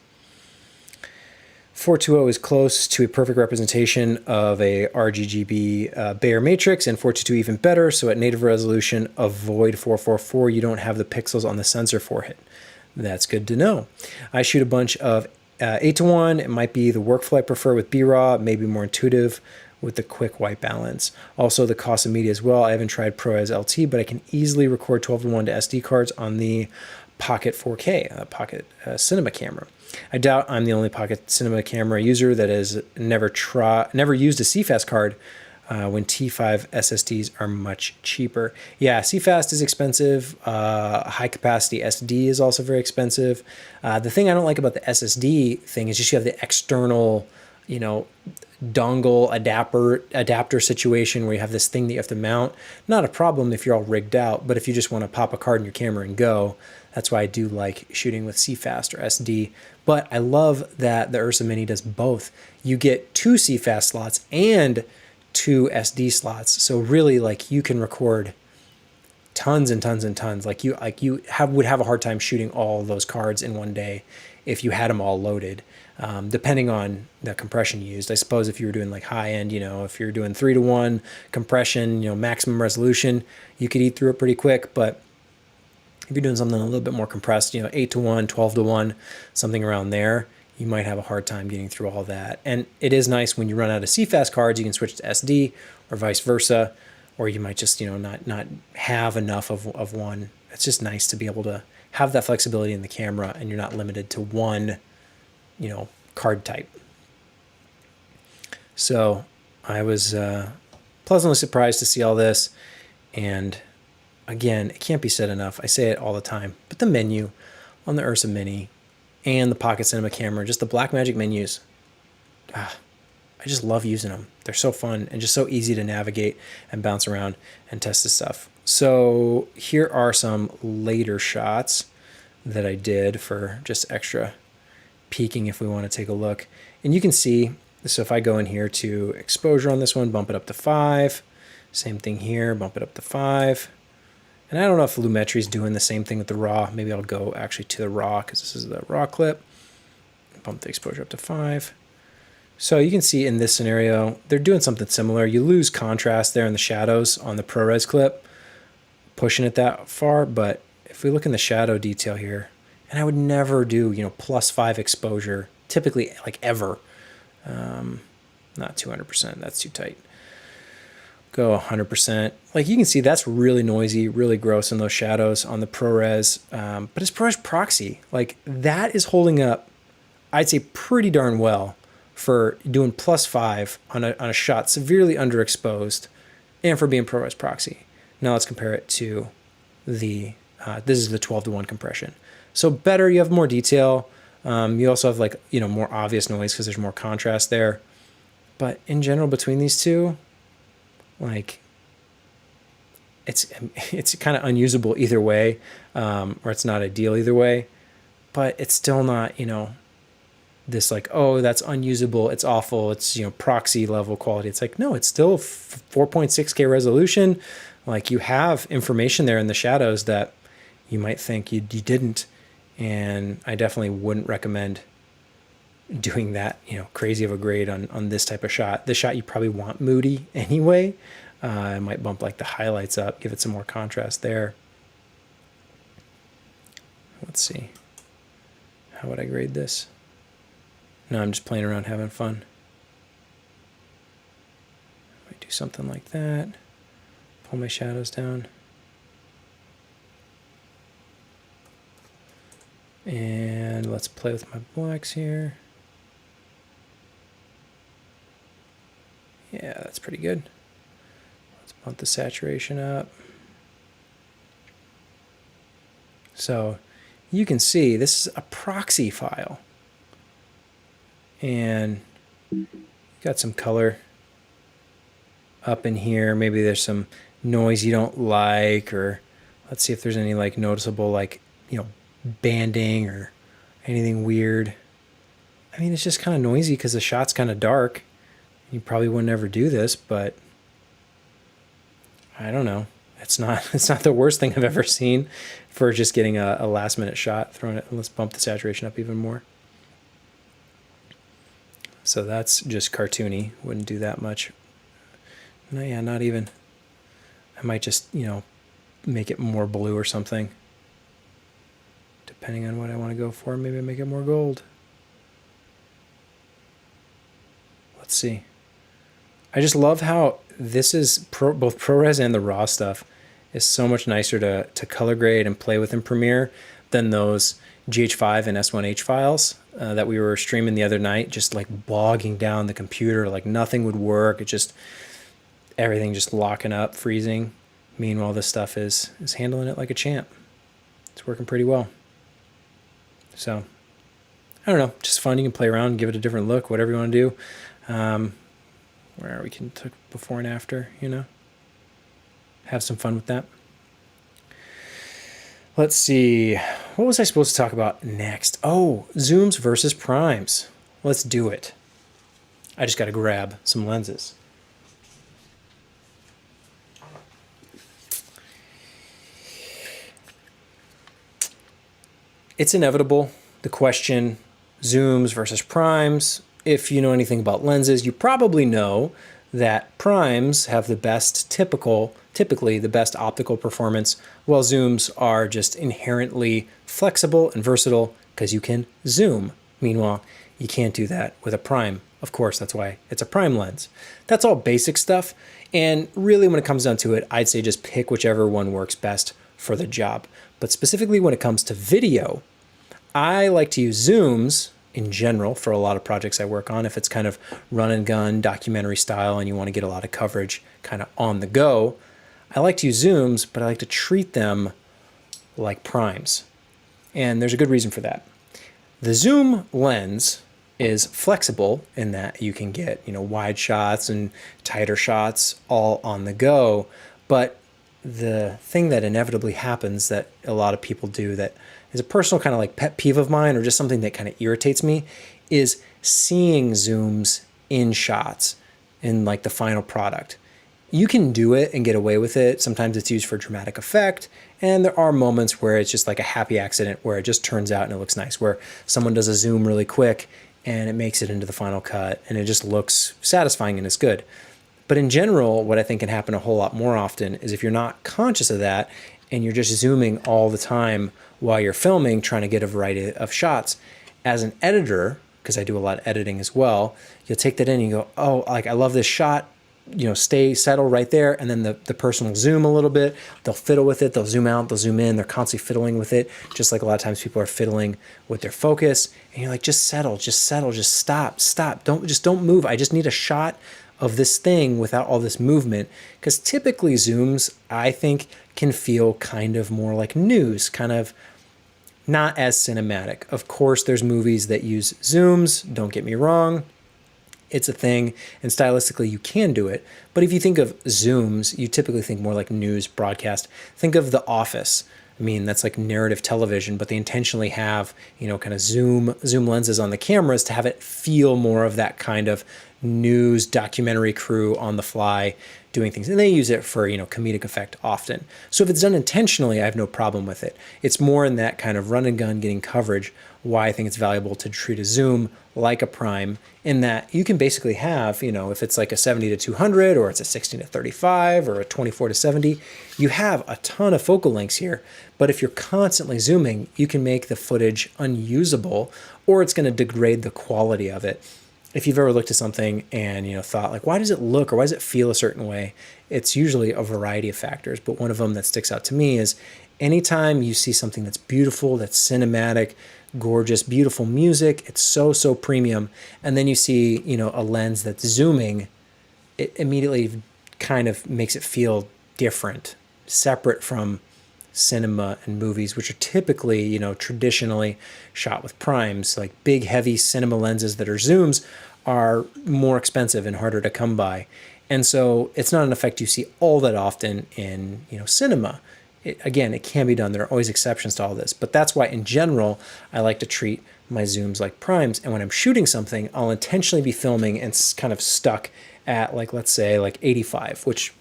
Speaker 1: 420 is close to a perfect representation of a RGB Bayer matrix, and 422 even better. So at native resolution, avoid 444. You don't have the pixels on the sensor for it. That's good to know. I shoot a bunch of 8:1. It might be the workflow I prefer with BRAW, maybe more intuitive with the quick white balance. Also the cost of media as well. I haven't tried ProRes LT, but I can easily record 12:1 to SD cards on the Pocket 4K, Pocket Cinema camera. I doubt I'm the only Pocket Cinema camera user that has never used a CFast card when T5 SSDs are much cheaper. Yeah, CFast is expensive. High capacity SD is also very expensive. The thing I don't like about the SSD thing is just you have the external, dongle adapter situation where you have this thing that you have to mount. Not a problem if you're all rigged out, but if you just want to pop a card in your camera and go, that's why I do like shooting with CFast or SD. But I love that the Ursa Mini does both. You get 2 CFast slots and 2 SD slots. So really, like, you can record tons and tons and tons. Like you would have a hard time shooting all those cards in one day if you had them all loaded. Depending on the compression used. I suppose if you were doing like high end, if you're doing 3:1 compression, maximum resolution, you could eat through it pretty quick. But if you're doing something a little bit more compressed, 8:1, 12:1, something around there, you might have a hard time getting through all that. And it is nice when you run out of CFast cards, you can switch to SD or vice versa, or you might just, not have enough of one. It's just nice to be able to have that flexibility in the camera and you're not limited to one, card type. So I was pleasantly surprised to see all this, and again, it can't be said enough. I say it all the time, but the menu on the Ursa Mini and the Pocket Cinema camera, just the Blackmagic menus, I just love using them. They're so fun and just so easy to navigate and bounce around and test this stuff. So here are some later shots that I did for just extra peeking if we want to take a look. And you can see, so if I go in here to exposure on this one, bump it up to 5. Same thing here, bump it up to 5. And I don't know if Lumetri is doing the same thing with the RAW. Maybe I'll go actually to the RAW because this is the RAW clip. Bump the exposure up to 5. So you can see in this scenario, they're doing something similar. You lose contrast there in the shadows on the ProRes clip, pushing it that far. But if we look in the shadow detail here, and I would never do, you know, +5 exposure, typically like ever. Not 200%, that's too tight. Go 100%. Like you can see that's really noisy, really gross in those shadows on the ProRes. But it's ProRes proxy. Like that is holding up, I'd say pretty darn well for doing +5 on a shot severely underexposed and for being ProRes proxy. Now let's compare it to the, this is the 12:1 compression. So better, you have more detail. You also have like, you know, more obvious noise because there's more contrast there. But in general, between these two, like it's kind of unusable either way, or it's not ideal either way, but it's still not, you know, this like, oh, that's unusable, it's awful, it's, you know, proxy level quality. It's like, no, it's still 4.6K resolution. Like you have information there in the shadows that you might think you didn't. And I definitely wouldn't recommend doing that, you know, crazy of a grade on this type of shot. This shot you probably want moody anyway. I might bump like the highlights up, give it some more contrast there. Let's see. How would I grade this? No, I'm just playing around having fun. Might do something like that. Pull my shadows down. And let's play with my blacks here. Yeah, that's pretty good. Let's bump the saturation up. So you can see this is a proxy file. And got some color up in here. Maybe there's some noise you don't like, or let's see if there's any like noticeable like, you know, banding or anything weird. I mean, it's just kind of noisy because the shot's kind of dark. You probably wouldn't ever do this, but I don't know. It's not the worst thing I've ever seen for just getting a last minute shot, throwing it. Let's bump the saturation up even more. So that's just cartoony. Wouldn't do that much. No, yeah, not even. I might just, you know, make it more blue or something. Depending on what I want to go for, maybe I make it more gold. Let's see. I just love how this is both ProRes and the RAW stuff is so much nicer to color grade and play with in Premiere than those GH5 and S1H files that we were streaming the other night, just like bogging down the computer, like nothing would work. It just, everything just locking up, freezing. Meanwhile, this stuff is handling it like a champ. It's working pretty well. So, I don't know, just fun. You can play around, give it a different look, whatever you want to do. Where we can take before and after, you know, have some fun with that. Let's see, what was I supposed to talk about next? Oh, zooms versus primes. Let's do it. I just got to grab some lenses. It's inevitable, the question, zooms versus primes. If you know anything about lenses, you probably know that primes have the best typically the best optical performance, while zooms are just inherently flexible and versatile because you can zoom. Meanwhile, you can't do that with a prime. Of course, that's why it's a prime lens. That's all basic stuff. And really when it comes down to it, I'd say just pick whichever one works best for the job. But specifically when it comes to video, I like to use zooms in general for a lot of projects I work on. If it's kind of run and gun documentary style and you want to get a lot of coverage kind of on the go, I like to use zooms, but I like to treat them like primes. And there's a good reason for that. The zoom lens is flexible in that you can get, wide shots and tighter shots all on the go. But the thing that inevitably happens that a lot of people do that is a personal kind of like pet peeve of mine, or just something that kind of irritates me, is seeing zooms in shots in like the final product. You can do it and get away with it. Sometimes it's used for dramatic effect. And there are moments where it's just like a happy accident where it just turns out and it looks nice, where someone does a zoom really quick and it makes it into the final cut and it just looks satisfying and it's good. But in general, what I think can happen a whole lot more often is if you're not conscious of that and you're just zooming all the time while you're filming, trying to get a variety of shots, as an editor, because I do a lot of editing as well, you'll take that in and you go, oh, like I love this shot, settle right there. And then the person will zoom a little bit, they'll fiddle with it, they'll zoom out, they'll zoom in, they're constantly fiddling with it. Just like a lot of times people are fiddling with their focus and you're like, just settle, just stop. Don't move. I just need a shot of this thing without all this movement. Because typically zooms, I think, can feel kind of more like news, kind of not as cinematic. Of course, there's movies that use zooms, don't get me wrong. It's a thing, and stylistically you can do it. But if you think of zooms, you typically think more like news broadcast. Think of The Office. I mean, that's like narrative television, but they intentionally have, kind of zoom lenses on the cameras to have it feel more of that kind of news documentary crew on the fly doing things. And they use it for, comedic effect often. So if it's done intentionally, I have no problem with it. It's more in that kind of run and gun getting coverage why I think it's valuable to treat a zoom like a prime, in that you can basically have, if it's like a 70 to 200 or it's a 16 to 35 or a 24 to 70, you have a ton of focal lengths here. But if you're constantly zooming, you can make the footage unusable, or it's going to degrade the quality of it. If you've ever looked at something and thought like, why does it look or why does it feel a certain way? It's usually a variety of factors, but one of them that sticks out to me is anytime you see something that's beautiful, that's cinematic, gorgeous, beautiful music, it's so premium, and then you see a lens that's zooming, it immediately kind of makes it feel different, separate from cinema and movies, which are typically traditionally shot with primes. Like big heavy cinema lenses that are zooms are more expensive and harder to come by, and so it's not an effect you see all that often in cinema. Again, it can be done. There are always exceptions to all this, but that's why in general, I like to treat my zooms like primes. And when I'm shooting something, I'll intentionally be filming and kind of stuck at like, let's say like 85, which,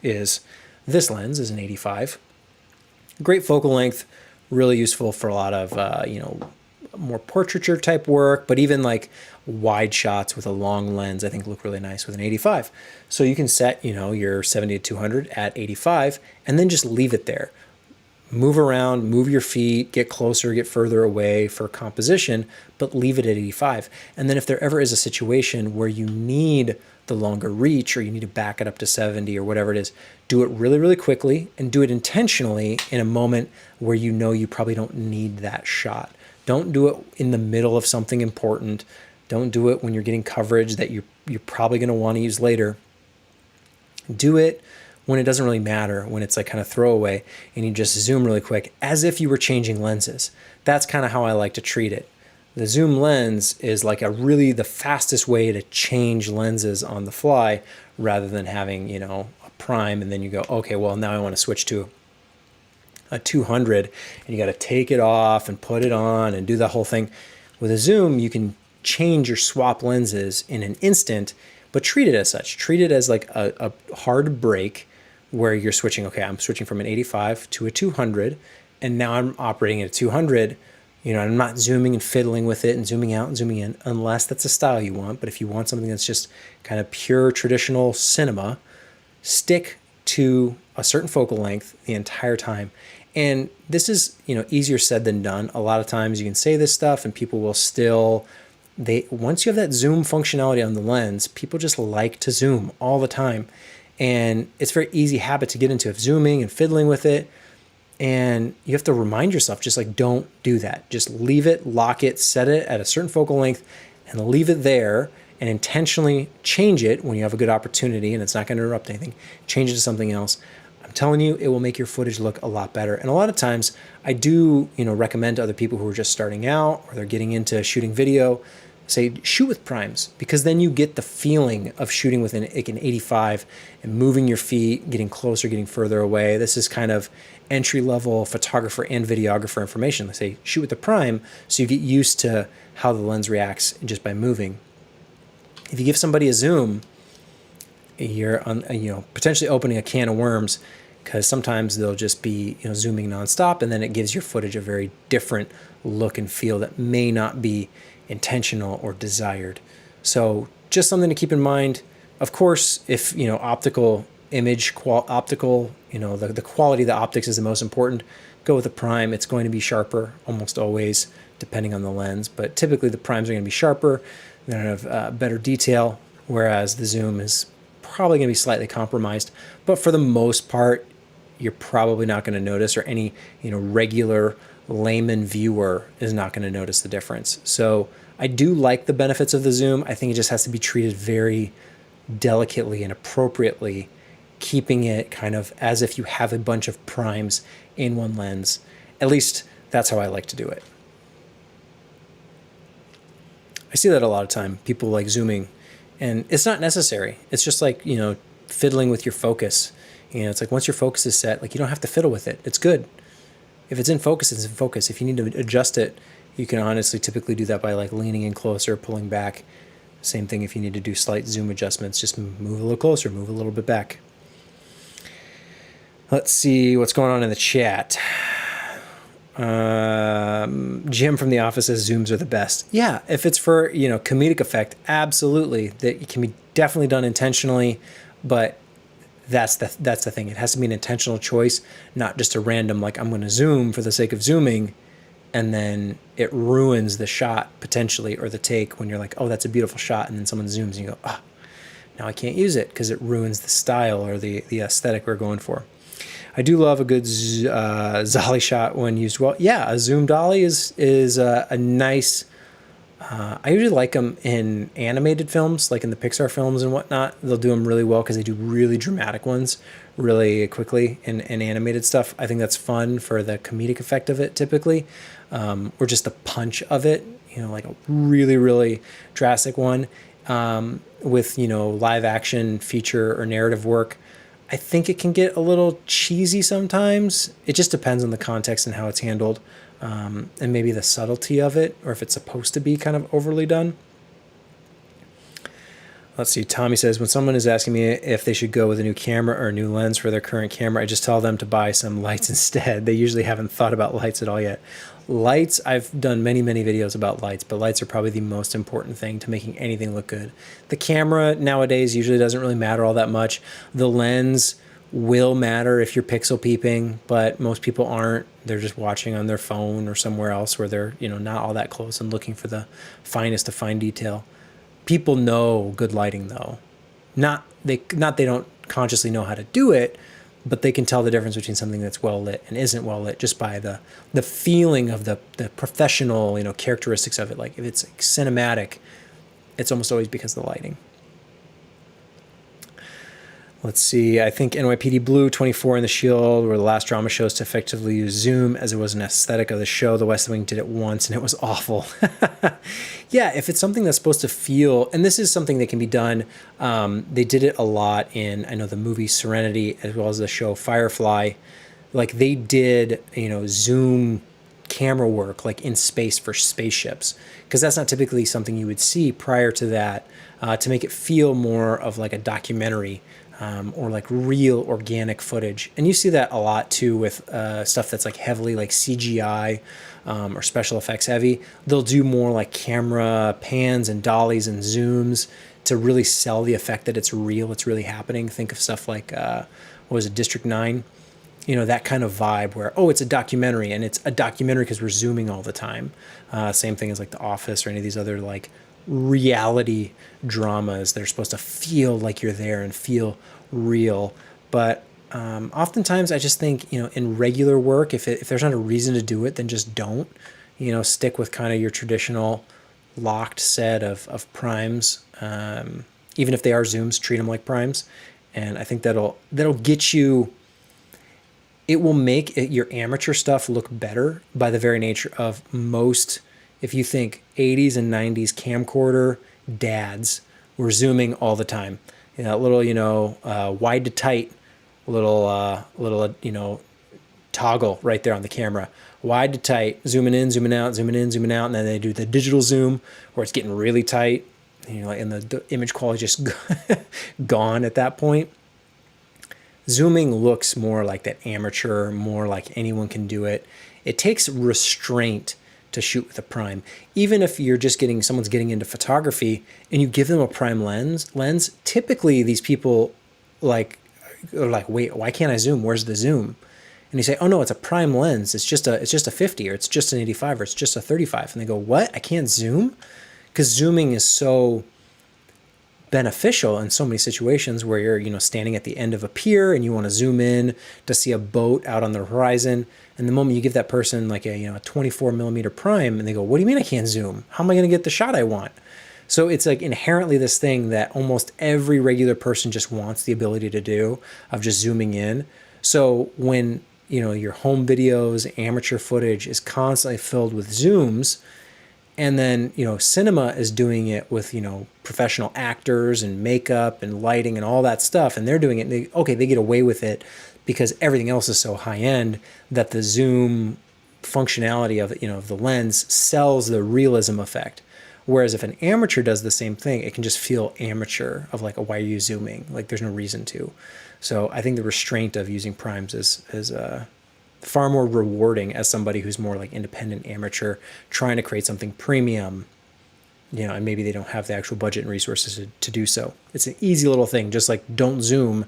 Speaker 1: is this lens is an 85. Great focal length, really useful for a lot of, more portraiture type work, but even like wide shots with a long lens, I think look really nice with an 85. So you can set, your 70 to 200 at 85 and then just leave it there. Move around, move your feet, get closer, get further away for composition, but leave it at 85. And then if there ever is a situation where you need the longer reach or you need to back it up to 70 or whatever it is, do it really, really quickly and do it intentionally in a moment where you probably don't need that shot. Don't do it in the middle of something important. Don't do it when you're getting coverage that you're probably going to want to use later. Do it when it doesn't really matter, when it's like kind of throwaway and you just zoom really quick as if you were changing lenses. That's kind of how I like to treat it. The zoom lens is like the fastest way to change lenses on the fly rather than having, a prime and then you go, okay, well now I want to switch to a 200 and you got to take it off and put it on and do the whole thing. With a zoom, you can change your swap lenses in an instant, but treat it as such. Treat it as like a hard break where you're switching. Okay, I'm switching from an 85 to a 200 and now I'm operating at a 200. I'm not zooming and fiddling with it and zooming out and zooming in unless that's a style you want. But if you want something that's just kind of pure traditional cinema, stick to a certain focal length the entire time. And this is, easier said than done. A lot of times you can say this stuff and people will still, once you have that zoom functionality on the lens, people just like to zoom all the time. And it's a very easy habit to get into of zooming and fiddling with it. And you have to remind yourself, just like, don't do that. Just leave it, lock it, set it at a certain focal length and leave it there and intentionally change it when you have a good opportunity and it's not going to interrupt anything. Change it to something else. I'm telling you, it will make your footage look a lot better. And a lot of times I do, recommend to other people who are just starting out or they're getting into shooting video, say shoot with primes, because then you get the feeling of shooting with an 85 and moving your feet, getting closer, getting further away. This is kind of entry-level photographer and videographer information. They say shoot with the prime so you get used to how the lens reacts just by moving. If you give somebody a zoom, you're potentially opening a can of worms, because sometimes they'll just be zooming nonstop, and then it gives your footage a very different look and feel that may not be intentional or desired. So just something to keep in mind. Of course, if optical image optical, the quality of the optics is the most important, go with the prime. It's going to be sharper almost always, depending on the lens, but typically the primes are going to be sharper. They're going to have better detail, whereas the zoom is probably going to be slightly compromised. But for the most part, you're probably not going to notice, or any regular layman viewer is not going to notice the difference. So I do like the benefits of the zoom. I think it just has to be treated very delicately and appropriately, keeping it kind of as if you have a bunch of primes in one lens. At least that's how I like to do it. I see that a lot of time, people like zooming, and it's not necessary. It's just like, fiddling with your focus. It's like once your focus is set, like you don't have to fiddle with it. It's good. If it's in focus, it's in focus. If you need to adjust it, you can honestly typically do that by like leaning in closer, pulling back. Same thing if you need to do slight zoom adjustments, just move a little closer, move a little bit back. Let's see what's going on in the chat. Jim from the office says zooms are the best. Yeah, if it's for comedic effect, absolutely. That it can be definitely done intentionally, but that's the thing. It has to be an intentional choice, not just a random like I'm going to zoom for the sake of zooming, and then it ruins the shot potentially, or the take, when you're like, oh, that's a beautiful shot, and then someone zooms and you go, oh, now I can't use it because it ruins the style or the aesthetic we're going for. I do love a good Zolly shot when used well. Yeah, a zoom dolly is a nice. I usually like them in animated films, like in the Pixar films and whatnot. They'll do them really well because they do really dramatic ones really quickly in animated stuff. I think that's fun for the comedic effect of it typically, or just the punch of it. Like a really, really drastic one with live action feature or narrative work. I think it can get a little cheesy sometimes. It just depends on the context and how it's handled, and maybe the subtlety of it, or if it's supposed to be kind of overly done. Let's see, Tommy says, when someone is asking me if they should go with a new camera or a new lens for their current camera, I just tell them to buy some lights instead. They usually haven't thought about lights at all yet. Lights, I've done many, many videos about lights, but lights are probably the most important thing to making anything look good. The camera nowadays usually doesn't really matter all that much. The lens will matter if you're pixel peeping, but most people aren't. They're just watching on their phone or somewhere else where they're, not all that close and looking for the finest of fine detail. People know good lighting though. Not they don't consciously know how to do it, but they can tell the difference between something that's well lit and isn't well lit just by the feeling of the professional, characteristics of it. Like if it's like cinematic, it's almost always because of the lighting. Let's see, I think NYPD Blue 24 and The Shield were the last drama shows to effectively use zoom, as it was an aesthetic of the show. The West Wing did it once and it was awful. Yeah, if it's something that's supposed to feel, and this is something that can be done, they did it a lot in, I know, the movie Serenity, as well as the show Firefly. Like they did, zoom camera work like in space for spaceships, because that's not typically something you would see prior to that, to make it feel more of like a documentary. Or like real organic footage. And you see that a lot too with stuff that's like heavily like CGI or special effects heavy. They'll do more like camera pans and dollies and zooms to really sell the effect that it's real, it's really happening. Think of stuff like, what was it, District 9? That kind of vibe where, oh, it's a documentary, and it's a documentary because we're zooming all the time. Same thing as like The Office or any of these other like reality dramas. They're supposed to feel like you're there and feel real, but oftentimes I just think in regular work, if there's not a reason to do it, then just don't. Stick with kind of your traditional locked set of primes. Even if they are zooms, treat them like primes, and I think that'll get you it will make your amateur stuff look better by the very nature of most, if you think 80s and 90s camcorder dads were zooming all the time. You know, little, wide to tight, little, toggle right there on the camera. Wide to tight, zooming in, zooming out, zooming in, zooming out, and then they do the digital zoom where it's getting really tight, and the image quality just gone at that point. Zooming looks more like that amateur, more like anyone can do it. It takes restraint to shoot with a prime. Even if you're just someone's getting into photography and you give them a prime lens, typically these people are like, wait, why can't I zoom? Where's the zoom? And you say, oh no, it's a prime lens. It's just a 50, or it's just an 85, or it's just a 35. And they go, what? I can't zoom? Because zooming is so beneficial in so many situations where you're, standing at the end of a pier and you want to zoom in to see a boat out on the horizon. And the moment you give that person like a 24 millimeter prime, and they go, what do you mean I can't zoom? How am I going to get the shot I want? So it's like inherently this thing that almost every regular person just wants the ability to do, of just zooming in. So when, your home videos, amateur footage is constantly filled with zooms, and then, cinema is doing it with, professional actors and makeup and lighting and all that stuff. And they're doing it. They get away with it because everything else is so high end that the zoom functionality of the lens sells the realism effect. Whereas if an amateur does the same thing, it can just feel amateur of like, why are you zooming? Like there's no reason to. So I think the restraint of using primes is far more rewarding as somebody who's more like independent amateur trying to create something premium, and maybe they don't have the actual budget and resources to do so. It's an easy little thing, just like don't zoom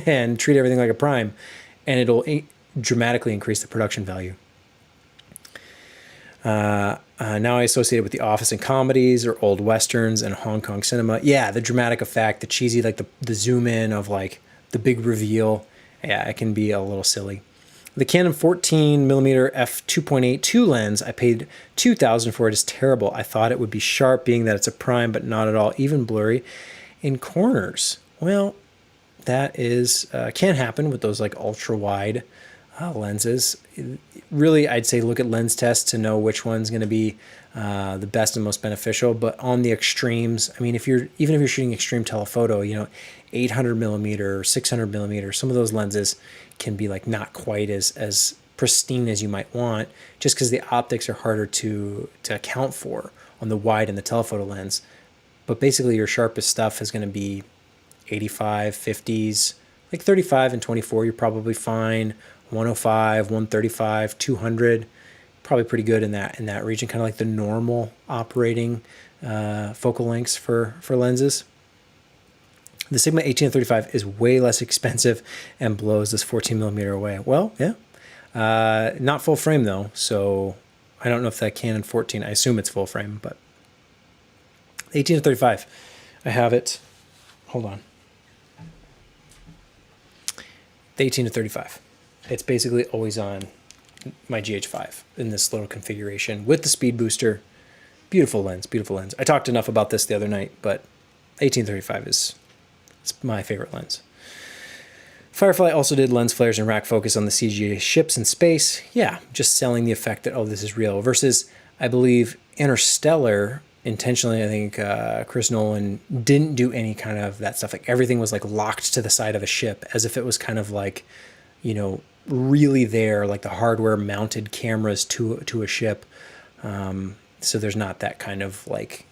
Speaker 1: and treat everything like a prime, and it'll dramatically increase the production value. Now I associate it with The Office and comedies, or old westerns and Hong Kong cinema. Yeah, the dramatic effect, the cheesy, like the zoom in of like the big reveal. Yeah, it can be a little silly. The Canon 14mm f2.82 lens, I paid $2,000 for it, is terrible. I thought it would be sharp, being that it's a prime, but not at all, even blurry in corners. Well, that is can happen with those like ultra wide lenses. Really, I'd say look at lens tests to know which one's going to be the best and most beneficial. But on the extremes, I mean, even if you're shooting extreme telephoto, 800mm, 600mm, some of those lenses can be like not quite as pristine as you might want, just because the optics are harder to account for on the wide and the telephoto lens. But basically your sharpest stuff is going to be 85, 50s, like 35 and 24, you're probably fine. 105, 135, 200, probably pretty good in that region, kind of like the normal operating focal lengths for lenses. The Sigma 18-35 is way less expensive and blows this 14mm away. Well, yeah. Not full frame though, so I don't know if that Canon 14, I assume it's full frame, but 18-35, I have it. Hold on. The 18-35. It's basically always on my GH5 in this little configuration with the speed booster. Beautiful lens, beautiful lens. I talked enough about this the other night, but 18-35 it's my favorite lens. Firefly also did lens flares and rack focus on the CGA ships in space. Yeah, just selling the effect that, oh, this is real. Versus, I believe, Interstellar, intentionally, I think Chris Nolan didn't do any kind of that stuff. Like everything was like locked to the side of a ship as if it was kind of like, really there, like the hardware mounted cameras to a ship. So there's not that kind of like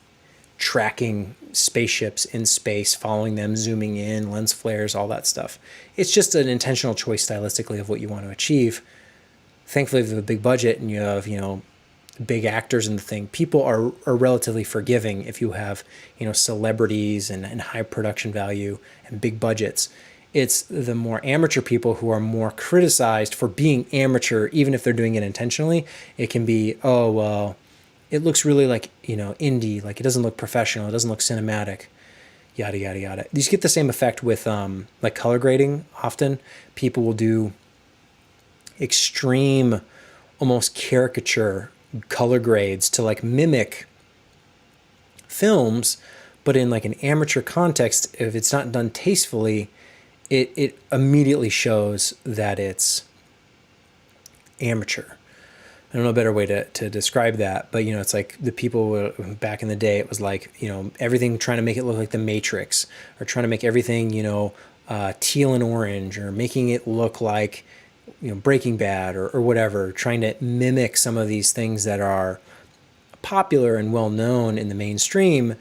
Speaker 1: tracking spaceships in space, following them, zooming in, lens flares, all that stuff. It's just an intentional choice stylistically of what you want to achieve. Thankfully, with a big budget and you have, big actors in the thing, people are relatively forgiving if you have, celebrities and high production value and big budgets. It's the more amateur people who are more criticized for being amateur, even if they're doing it intentionally. It can be, oh, well, it looks really like, indie, like it doesn't look professional, it doesn't look cinematic, yada, yada, yada. You get the same effect with like color grading. Often people will do extreme, almost caricature color grades to like mimic films, but in like an amateur context, if it's not done tastefully, it immediately shows that it's amateur. I don't know a better way to describe that, but it's like the people back in the day, it was like, everything trying to make it look like the Matrix, or trying to make everything, teal and orange, or making it look like, Breaking Bad or whatever, trying to mimic some of these things that are popular and well known in the mainstream,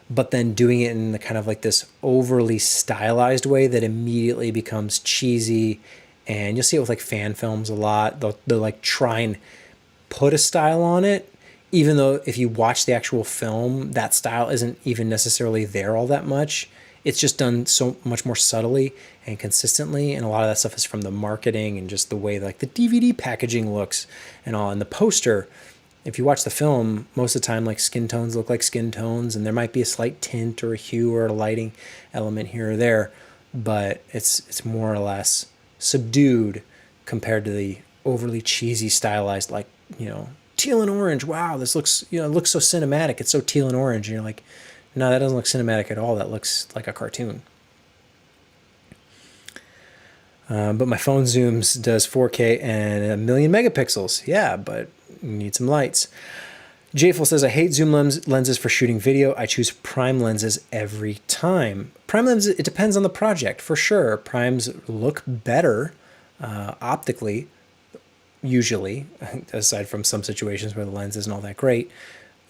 Speaker 1: but then doing it in the kind of like this overly stylized way that immediately becomes cheesy. And you'll see it with like fan films a lot. They'll like try and put a style on it, even though if you watch the actual film, that style isn't even necessarily there all that much. It's just done so much more subtly and consistently, and a lot of that stuff is from the marketing and just the way like the DVD packaging looks and all. And the poster, if you watch the film, most of the time like skin tones look like skin tones, and there might be a slight tint or a hue or a lighting element here or there, but it's more or less subdued compared to the overly cheesy stylized, like, teal and orange. Wow, this looks, it looks so cinematic. It's so teal and orange. And you're like, no, that doesn't look cinematic at all. That looks like a cartoon. But my phone zooms does 4K and 1,000,000 megapixels. Yeah, but you need some lights. Jayful says, I hate zoom lenses for shooting video. I choose prime lenses every time. Prime lenses, it depends on the project, for sure. Primes look better optically, usually, aside from some situations where the lens isn't all that great.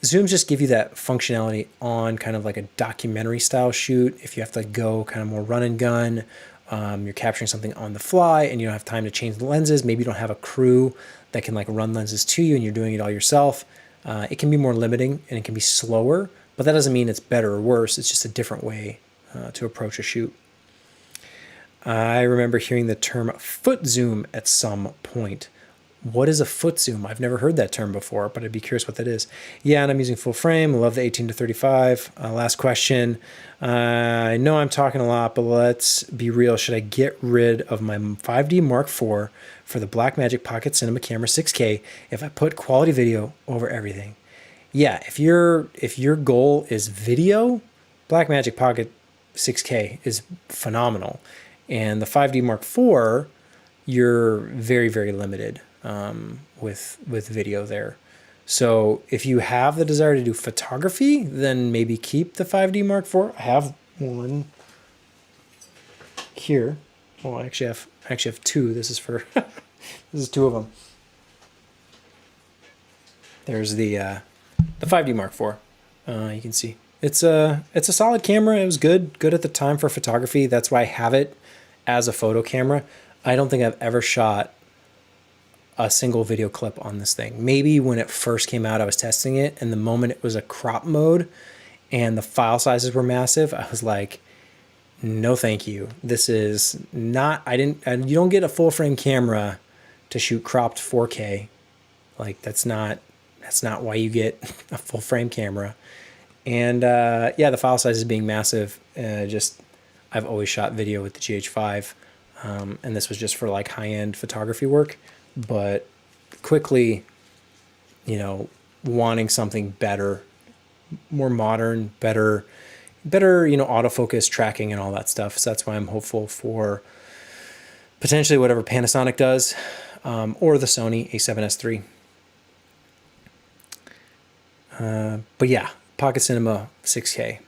Speaker 1: Zooms just give you that functionality on kind of like a documentary style shoot. If you have to go kind of more run and gun, you're capturing something on the fly and you don't have time to change the lenses. Maybe you don't have a crew that can like run lenses to you and you're doing it all yourself. It can be more limiting and it can be slower, but that doesn't mean it's better or worse. It's just a different way to approach a shoot. I remember hearing the term foot zoom at some point. What is a foot zoom? I've never heard that term before, but I'd be curious what that is. Yeah, and I'm using full frame. I love the 18 to 35. Last question. I know I'm talking a lot, but let's be real. Should I get rid of my 5D Mark IV for the Blackmagic Pocket Cinema Camera 6K if I put quality video over everything? Yeah, if your goal is video, Blackmagic Pocket 6K is phenomenal. And the 5D Mark IV, you're very, very limited with video there. So if you have the desire to do photography, then maybe keep the 5D Mark IV. I have one here. Well, I actually have two. This is for this is two of them. There's the 5D Mark IV. You can see it's a solid camera. It was good at the time for photography. That's why I have it as a photo camera. I don't think I've ever shot a single video clip on this thing. Maybe when it first came out, I was testing it, and the moment it was a crop mode and the file sizes were massive, I was like, no, thank you. This is not, you don't get a full frame camera to shoot cropped 4K. Like that's not why you get a full frame camera. And yeah, the file sizes being massive, I've always shot video with the GH5. And this was just for like high-end photography work, but quickly, wanting something better, more modern, better, autofocus tracking and all that stuff. So that's why I'm hopeful for potentially whatever Panasonic does, or the Sony A7S III. But yeah, Pocket Cinema 6K.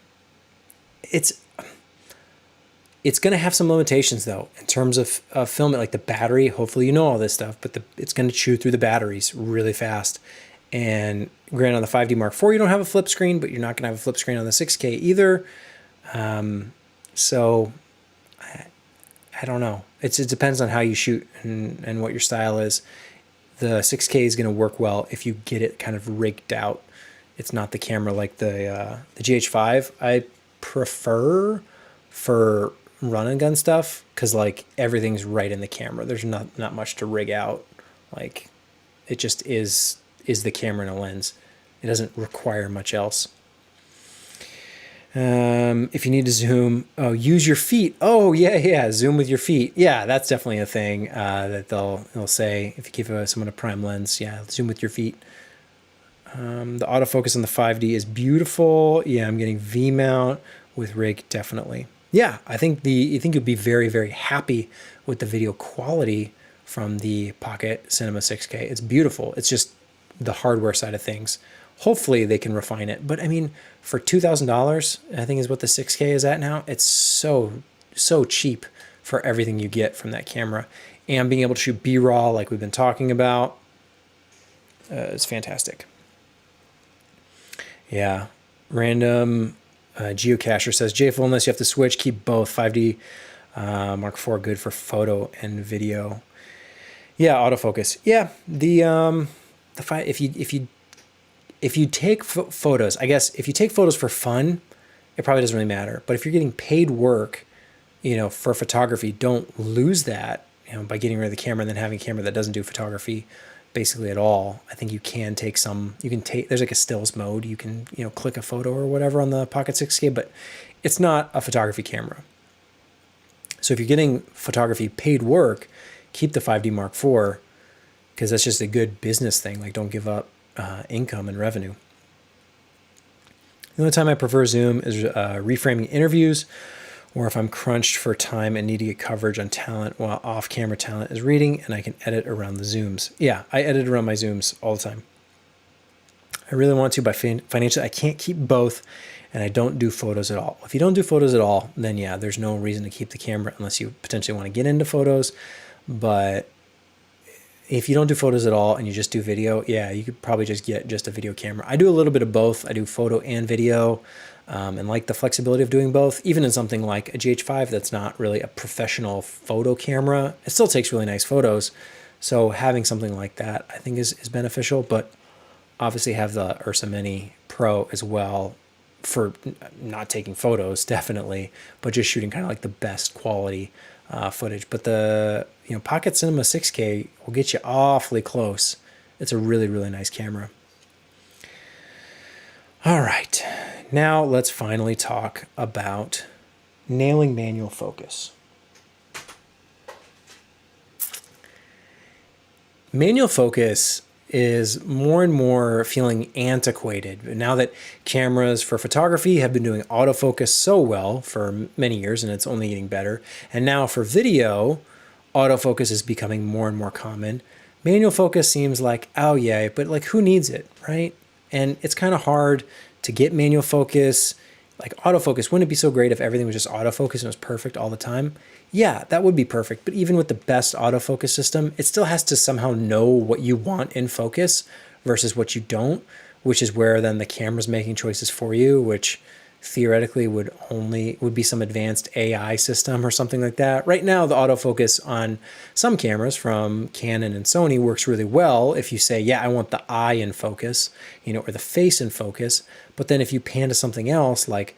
Speaker 1: It's going to have some limitations, though, in terms of filming, like the battery. Hopefully all this stuff, but it's going to chew through the batteries really fast. And granted, on the 5D Mark IV, you don't have a flip screen, but you're not going to have a flip screen on the 6K either. So I don't know. It depends on how you shoot and what your style is. The 6K is going to work well if you get it kind of rigged out. It's not the camera like the GH5. I prefer for run and gun stuff because like everything's right in the camera. There's not much to rig out. Like it just is the camera and a lens. It doesn't require much else. If you need to zoom, use your feet. Oh yeah, zoom with your feet. Yeah, that's definitely a thing that they'll say if you give someone a prime lens. Yeah, zoom with your feet. The autofocus on the 5D is beautiful. Yeah, I'm getting V mount with rig, definitely. Yeah, I think you'll be very, very happy with the video quality from the Pocket Cinema 6K. It's beautiful. It's just the hardware side of things. Hopefully they can refine it. But I mean, for $2,000, I think is what the 6K is at now. It's so cheap for everything you get from that camera. And being able to shoot BRAW like we've been talking about is fantastic. Yeah. Random geocacher says, JFL, unless you have to switch, keep both. 5D Mark IV good for photo and video. Yeah, autofocus. Yeah, if you take photos, I guess if you take photos for fun, it probably doesn't really matter. But if you're getting paid work, you know, for photography, don't lose that, you know, by getting rid of the camera and then having a camera that doesn't do photography basically at all. I think you can take some, there's like a stills mode. You can, you know, click a photo or whatever on the Pocket 6K, but it's not a photography camera. So if you're getting photography paid work, keep the 5D Mark IV, because that's just a good business thing. Like, don't give up income and revenue. The only time I prefer Zoom is reframing interviews, or if I'm crunched for time and need to get coverage on talent while off-camera talent is reading, and I can edit around the Zooms. Yeah, I edit around my Zooms all the time. I really want to, but financially, I can't keep both, and I don't do photos at all. If you don't do photos at all, then yeah, there's no reason to keep the camera unless you potentially want to get into photos. But if you don't do photos at all and you just do video, yeah, you could probably just get just a video camera. I do a little bit of both. I do photo and video, and like the flexibility of doing both. Even in something like a GH5 that's not really a professional photo camera, it still takes really nice photos. So having something like that, I think is beneficial. But obviously have the Ursa Mini Pro as well for not taking photos, definitely, but just shooting kind of like the best quality footage. But the Pocket Cinema 6K will get you awfully close. It's a really, really nice camera. All right, now let's finally talk about nailing manual focus. Manual focus is more and more feeling antiquated. Now that cameras for photography have been doing autofocus so well for many years, and it's only getting better, and now for video, autofocus is becoming more and more common. Manual focus seems like, oh yeah, but like who needs it, right? And it's kind of hard to get manual focus. Like autofocus, wouldn't it be so great if everything was just autofocus and it was perfect all the time? Yeah, that would be perfect. But even with the best autofocus system, it still has to somehow know what you want in focus versus what you don't, which is where then the camera's making choices for you, which theoretically would be some advanced AI system or something like that. Right now, the autofocus on some cameras from Canon and Sony works really well if you say, yeah, I want the eye in focus, or the face in focus. But then if you pan to something else like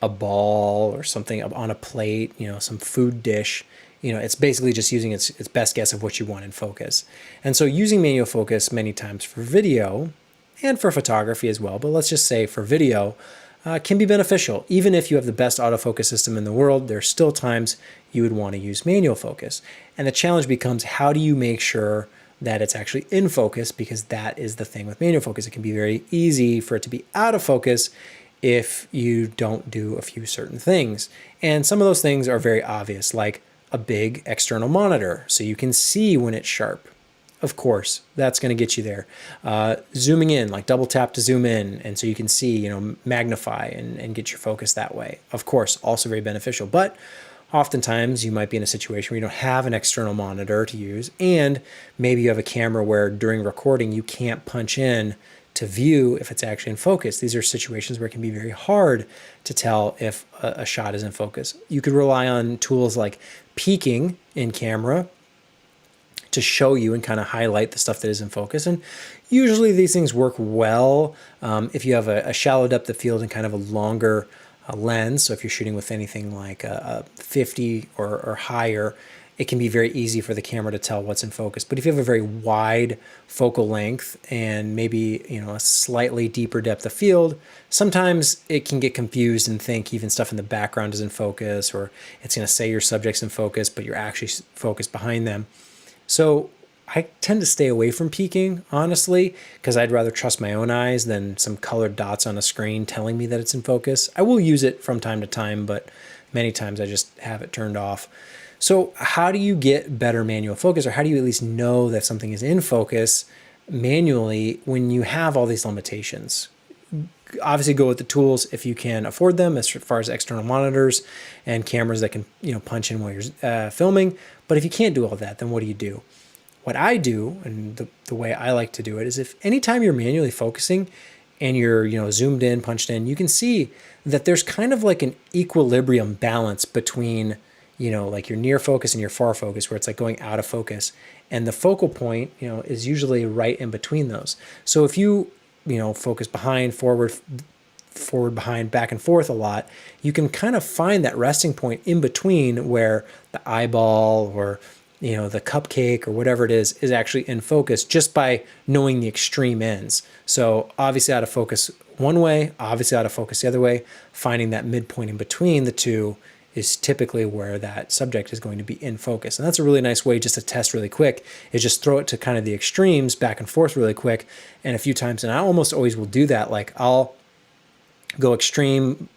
Speaker 1: a ball or something on a plate, some food dish, it's basically just using its best guess of what you want in focus. And so using manual focus many times for video and for photography as well, but let's just say for video, can be beneficial. Even if you have the best autofocus system in the world, there's still times you would want to use manual focus. And the challenge becomes, how do you make sure that it's actually in focus? Because that is the thing with manual focus. It can be very easy for it to be out of focus if you don't do a few certain things. And some of those things are very obvious, like a big external monitor, so you can see when it's sharp. Of course, that's going to get you there. Zooming in, like double tap to zoom in, and so you can see, magnify and get your focus that way. Of course, also very beneficial. But oftentimes you might be in a situation where you don't have an external monitor to use, and maybe you have a camera where during recording you can't punch in to view if it's actually in focus. These are situations where it can be very hard to tell if a shot is in focus. You could rely on tools like peaking in camera to show you and kind of highlight the stuff that is in focus. And usually these things work well if you have a shallow depth of field and kind of a longer lens. So if you're shooting with anything like a 50 or higher, it can be very easy for the camera to tell what's in focus. But if you have a very wide focal length and maybe a slightly deeper depth of field, sometimes it can get confused and think even stuff in the background is in focus, or it's going to say your subject's in focus, but you're actually focused behind them. So I tend to stay away from peaking, honestly, because I'd rather trust my own eyes than some colored dots on a screen telling me that it's in focus. I will use it from time to time, but many times I just have it turned off. So how do you get better manual focus, or how do you at least know that something is in focus manually when you have all these limitations? Obviously go with the tools if you can afford them, as far as external monitors and cameras that can, punch in while you're filming. But if you can't do all that, then what do you do? What I do, and the way I like to do it, is if anytime you're manually focusing and you're, zoomed in, punched in, you can see that there's kind of like an equilibrium balance between, like your near focus and your far focus, where it's like going out of focus. And the focal point, is usually right in between those. So if you, focus behind, forward, behind, back and forth a lot, you can kind of find that resting point in between where the eyeball or, the cupcake or whatever it is actually in focus, just by knowing the extreme ends. So obviously out of focus one way, obviously out of focus the other way. Finding that midpoint in between the two is typically where that subject is going to be in focus. And that's a really nice way just to test really quick, is just throw it to kind of the extremes back and forth really quick and a few times. And I almost always will do that. Like I'll go extreme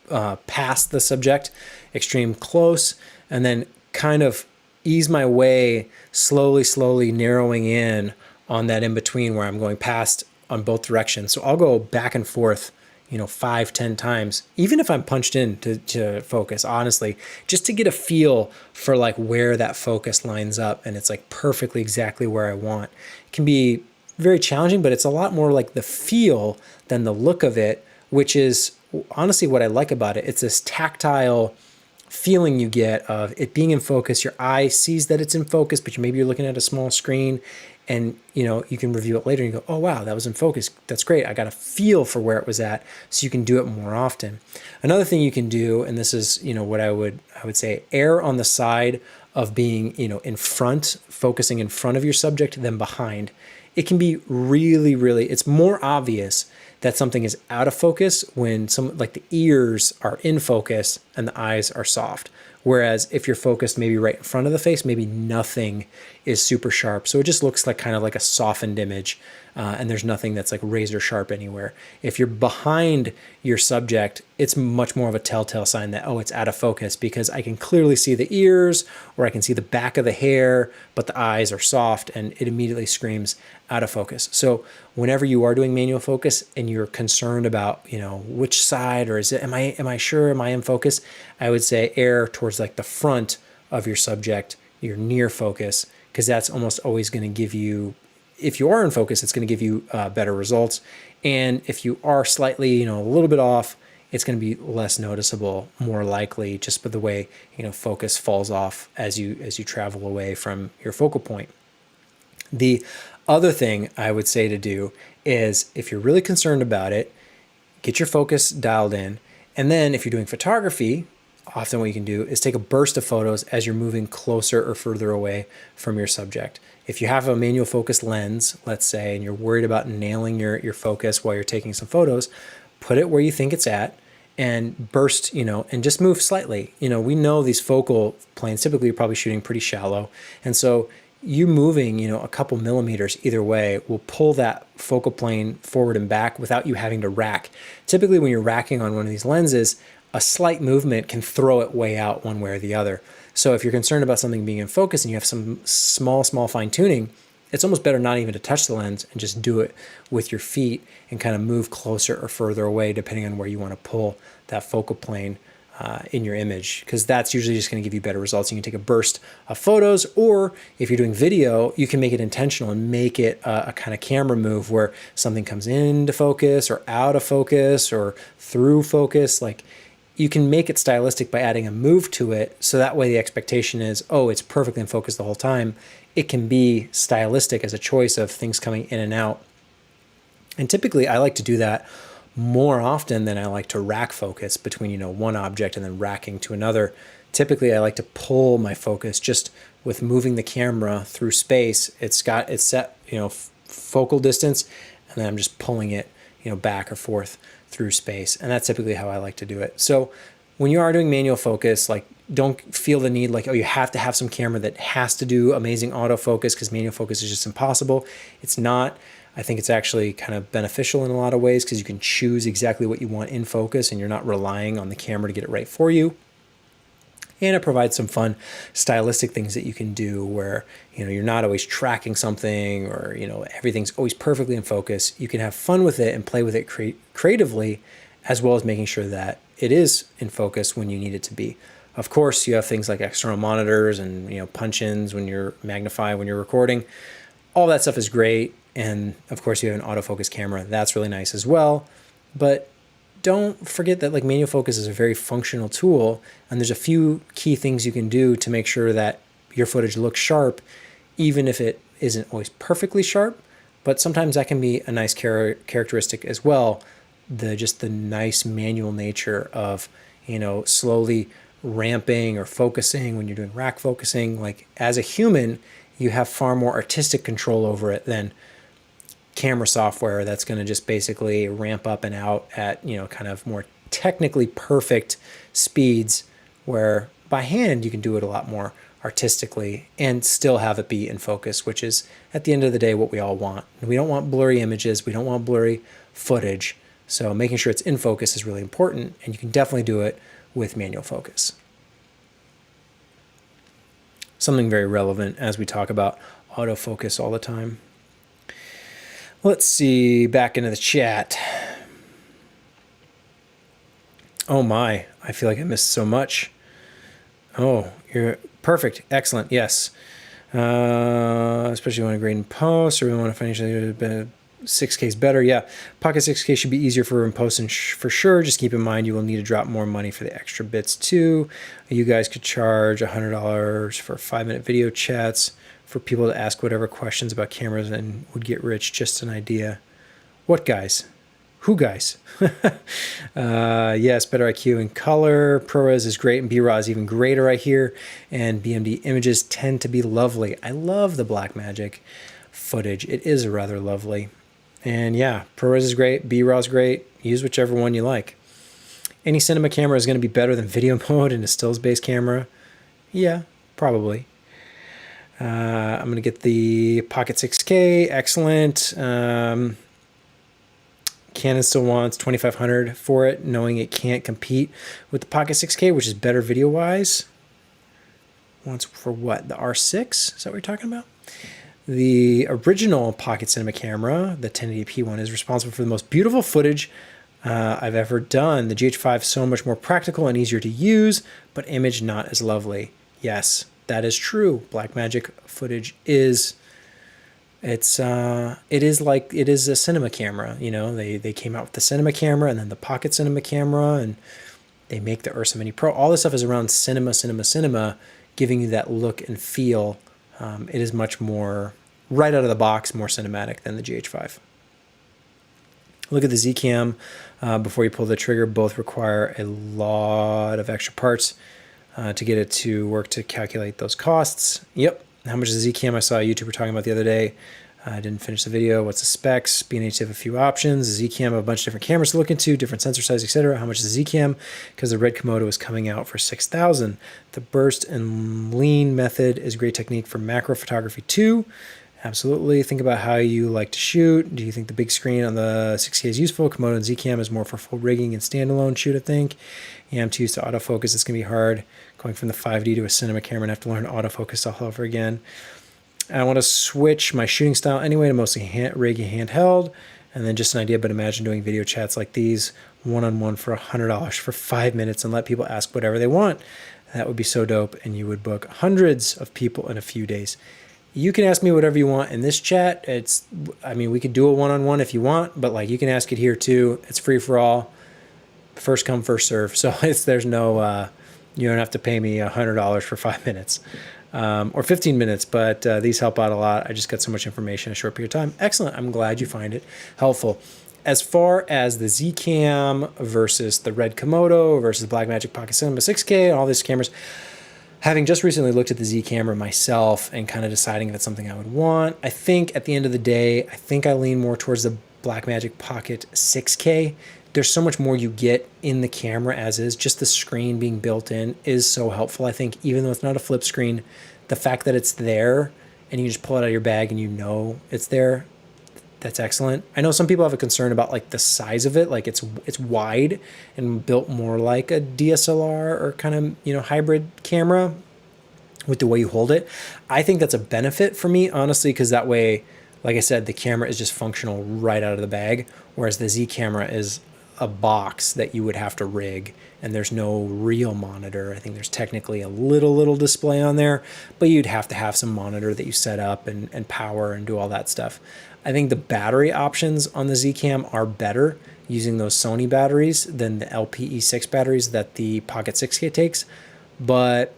Speaker 1: past the subject, extreme close, and then kind of ease my way slowly narrowing in on that in between where I'm going past on both directions. So I'll go back and forth, 5-10 times, even if I'm punched in to focus, honestly, just to get a feel for like where that focus lines up and it's like perfectly exactly where I want. It can be very challenging, but it's a lot more like the feel than the look of it, which is honestly what I like about it. It's this tactile feeling you get of it being in focus. Your eye sees that it's in focus, but maybe you're looking at a small screen, and you can review it later and you go, oh wow, that was in focus. That's great. I got a feel for where it was at, so you can do it more often. Another thing you can do, and this is what I would say, err on the side of being in front, focusing in front of your subject than behind. It can be really, it's more obvious that something is out of focus when like the ears are in focus and the eyes are soft. Whereas if you're focused maybe right in front of the face, maybe nothing is super sharp. So it just looks like kind of like a softened image, and there's nothing that's like razor sharp anywhere. If you're behind your subject, it's much more of a telltale sign that, oh, it's out of focus, because I can clearly see the ears or I can see the back of the hair, but the eyes are soft and it immediately screams out of focus. So whenever you are doing manual focus and you're concerned about, which side, or am I sure, am I in focus? I would say err towards like the front of your subject, your near focus, because that's almost always going to give you, if you are in focus, it's going to give you better results. And if you are slightly, a little bit off, it's going to be less noticeable, more likely, just by the way, focus falls off as you travel away from your focal point. The other thing I would say to do is, if you're really concerned about it, get your focus dialed in. And then if you're doing photography, often what you can do is take a burst of photos as you're moving closer or further away from your subject. If you have a manual focus lens, let's say, and you're worried about nailing your focus while you're taking some photos, put it where you think it's at and burst, and just move slightly. We know these focal planes, typically you're probably shooting pretty shallow. And so you moving, a couple millimeters either way will pull that focal plane forward and back without you having to rack. Typically when you're racking on one of these lenses, a slight movement can throw it way out one way or the other. So if you're concerned about something being in focus and you have some small fine tuning, it's almost better not even to touch the lens and just do it with your feet and kind of move closer or further away depending on where you want to pull that focal plane in your image, because that's usually just going to give you better results. You can take a burst of photos, or if you're doing video, you can make it intentional and make it a kind of camera move where something comes into focus or out of focus or through focus. Like, you can make it stylistic by adding a move to it, so that way the expectation is, oh, it's perfectly in focus the whole time. It can be stylistic as a choice of things coming in and out. And typically I like to do that more often than I like to rack focus between, one object and then racking to another. Typically I like to pull my focus just with moving the camera through space. It's set, focal distance, and then I'm just pulling it, back or forth through space. And that's typically how I like to do it. So when you are doing manual focus, like, don't feel the need like, oh, you have to have some camera that has to do amazing autofocus because manual focus is just impossible. It's not. I think it's actually kind of beneficial in a lot of ways because you can choose exactly what you want in focus and you're not relying on the camera to get it right for you. And it provides some fun stylistic things that you can do where, you know, you're not always tracking something or, you know, everything's always perfectly in focus. You can have fun with it and play with it creatively, as well as making sure that it is in focus when you need it to be. Of course, you have things like external monitors and, you know, punch-ins when you're magnifying, when you're recording. All that stuff is great. And of course you have an autofocus camera. That's really nice as well. But don't forget that like manual focus is a very functional tool, and there's a few key things you can do to make sure that your footage looks sharp, even if it isn't always perfectly sharp. But sometimes that can be a nice characteristic as well. Just the nice manual nature of, you know, slowly ramping or focusing when you're doing rack focusing. Like as a human, you have far more artistic control over it than camera software that's going to just basically ramp up and out at, you know, kind of more technically perfect speeds, where by hand you can do it a lot more artistically and still have it be in focus, which is at the end of the day what we all want. We don't want blurry images, we don't want blurry footage. So making sure it's in focus is really important, and you can definitely do it with manual focus. Something very relevant as we talk about autofocus all the time. Let's see, back into the chat. Oh my, I feel like I missed so much. Oh, you're perfect, excellent, yes. Especially when I grade in post, or we want to financially 6K is better. Yeah, Pocket 6K should be easier for in post, and for sure. Just keep in mind you will need to drop more money for the extra bits too. You guys could charge $100 for 5-minute video chats for people to ask whatever questions about cameras and would get rich. Just an idea. What guys? Who guys? Yes, better IQ in color. ProRes is great, and BRAW is even greater, I hear. And BMD images tend to be lovely. I love the Blackmagic footage. It is rather lovely. And yeah, ProRes is great, BRAW is great. Use whichever one you like. Any cinema camera is going to be better than video mode in a stills-based camera. Yeah, probably. I'm going to get the Pocket 6K. Excellent. Canon still wants $2,500 for it, knowing it can't compete with the Pocket 6K, which is better video-wise. Wants for what? The R6? Is that what you're talking about? The original Pocket Cinema camera, the 1080p one, is responsible for the most beautiful footage I've ever done. The GH5 is so much more practical and easier to use, but image not as lovely. Yes, that is true. Blackmagic footage is, it is a cinema camera. You know, they came out with the cinema camera and then the Pocket Cinema camera, and they make the Ursa Mini Pro. All this stuff is around cinema, giving you that look and feel. It is much more, right out of the box, more cinematic than the GH5. Look at the Z-Cam before you pull the trigger. Both require a lot of extra parts to get it to work to calculate those costs. Yep. How much is the Z-Cam? I saw a YouTuber talking about the other day. I didn't finish the video. What's the specs? B&H have a few options. The Z-Cam, a bunch of different cameras to look into, different sensor size, etc. How much is the Z-Cam? Because the red Komodo is coming out for $6,000. The burst and lean method is a great technique for macro photography too. Absolutely. Think about how you like to shoot. Do you think the big screen on the 6K is useful? Komodo and Z-Cam is more for full rigging and standalone shoot, I think. Yeah, I'm too used to autofocus. It's going to be hard going from the 5D to a cinema camera and have to learn autofocus all over again. I want to switch my shooting style anyway to mostly rigging handheld, and then just an idea, but imagine doing video chats like these one-on-one for $100 for 5 minutes and let people ask whatever they want. That would be so dope, and you would book hundreds of people in a few days. You can ask me whatever you want in this chat. I mean, we could do a one-on-one if you want, but like you can ask it here too. It's free for all, first come, first serve. So there's no, you don't have to pay me $100 for 5 minutes. Or 15 minutes, but these help out a lot. I just got so much information in a short period of time. Excellent. I'm glad you find it helpful. As far as the Z-Cam versus the Red Komodo versus Blackmagic Pocket Cinema 6K and all these cameras, having just recently looked at the Z camera myself and kind of deciding if it's something I would want, I think at the end of the day, I think I lean more towards the Blackmagic Pocket 6K. There's so much more you get in the camera as is. Just the screen being built in is so helpful. I think even though it's not a flip screen, the fact that it's there and you just pull it out of your bag and you know it's there, that's excellent. I know some people have a concern about like the size of it, like it's wide and built more like a DSLR or kind of, you know, hybrid camera with the way you hold it. I think that's a benefit for me, honestly, because that way, like I said, the camera is just functional right out of the bag, whereas the Z camera is a box that you would have to rig, and there's no real monitor. I think there's technically a little display on there, but you'd have to have some monitor that you set up and power and do all that stuff. I think the battery options on the Z Cam are better using those Sony batteries than the LPE6 batteries that the Pocket 6K takes, but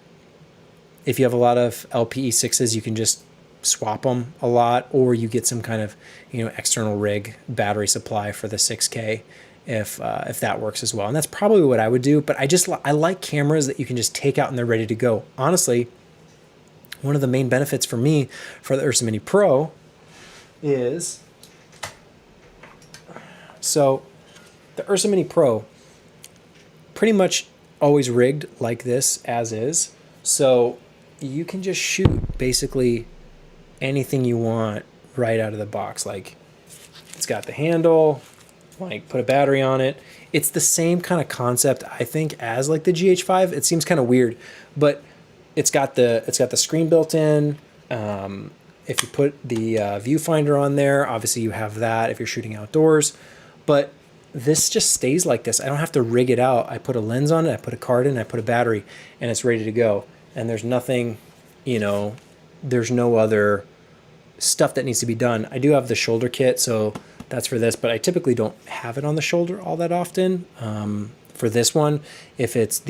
Speaker 1: if you have a lot of LPE6s, you can just swap them a lot, or you get some kind of, you know, external rig battery supply for the 6K if that works as well. And that's probably what I would do. But I like cameras that you can just take out and they're ready to go. Honestly, one of the main benefits for me for the Ursa Mini Pro is, so the Ursa Mini Pro pretty much always rigged like this as is. So you can just shoot basically anything you want right out of the box. Like, it's got the handle, like put a battery on it. It's the same kind of concept, I think, as like the GH5. It seems kind of weird, but it's got the screen built in. If you put the viewfinder on there, obviously you have that if you're shooting outdoors, but this just stays like this. I don't have to rig it out. I put a lens on it, I put a card in, I put a battery, and it's ready to go. And there's nothing, you know, there's no other stuff that needs to be done. I do have the shoulder kit, so that's for this, but I typically don't have it on the shoulder all that often. For this one, if it's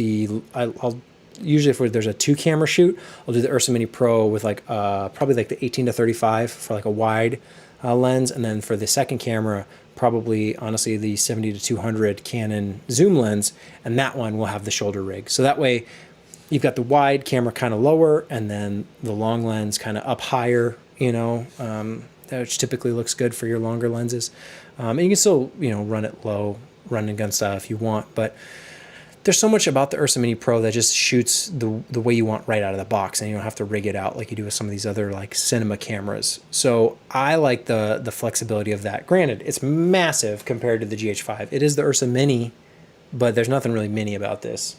Speaker 1: I'll usually, if there's a 2-camera shoot, I'll do the Ursa Mini Pro with like probably like the 18-35 for like a wide lens, and then for the second camera, probably honestly the 70-200 Canon zoom lens, and that one will have the shoulder rig. So that way you've got the wide camera kind of lower and then the long lens kind of up higher, you know, which typically looks good for your longer lenses. And you can still, you know, run it low, run and gun style if you want, but there's so much about the Ursa Mini Pro that just shoots the way you want right out of the box, and you don't have to rig it out like you do with some of these other like cinema cameras. So I like the flexibility of that. Granted, it's massive compared to the GH5. It is the Ursa Mini, but there's nothing really mini about this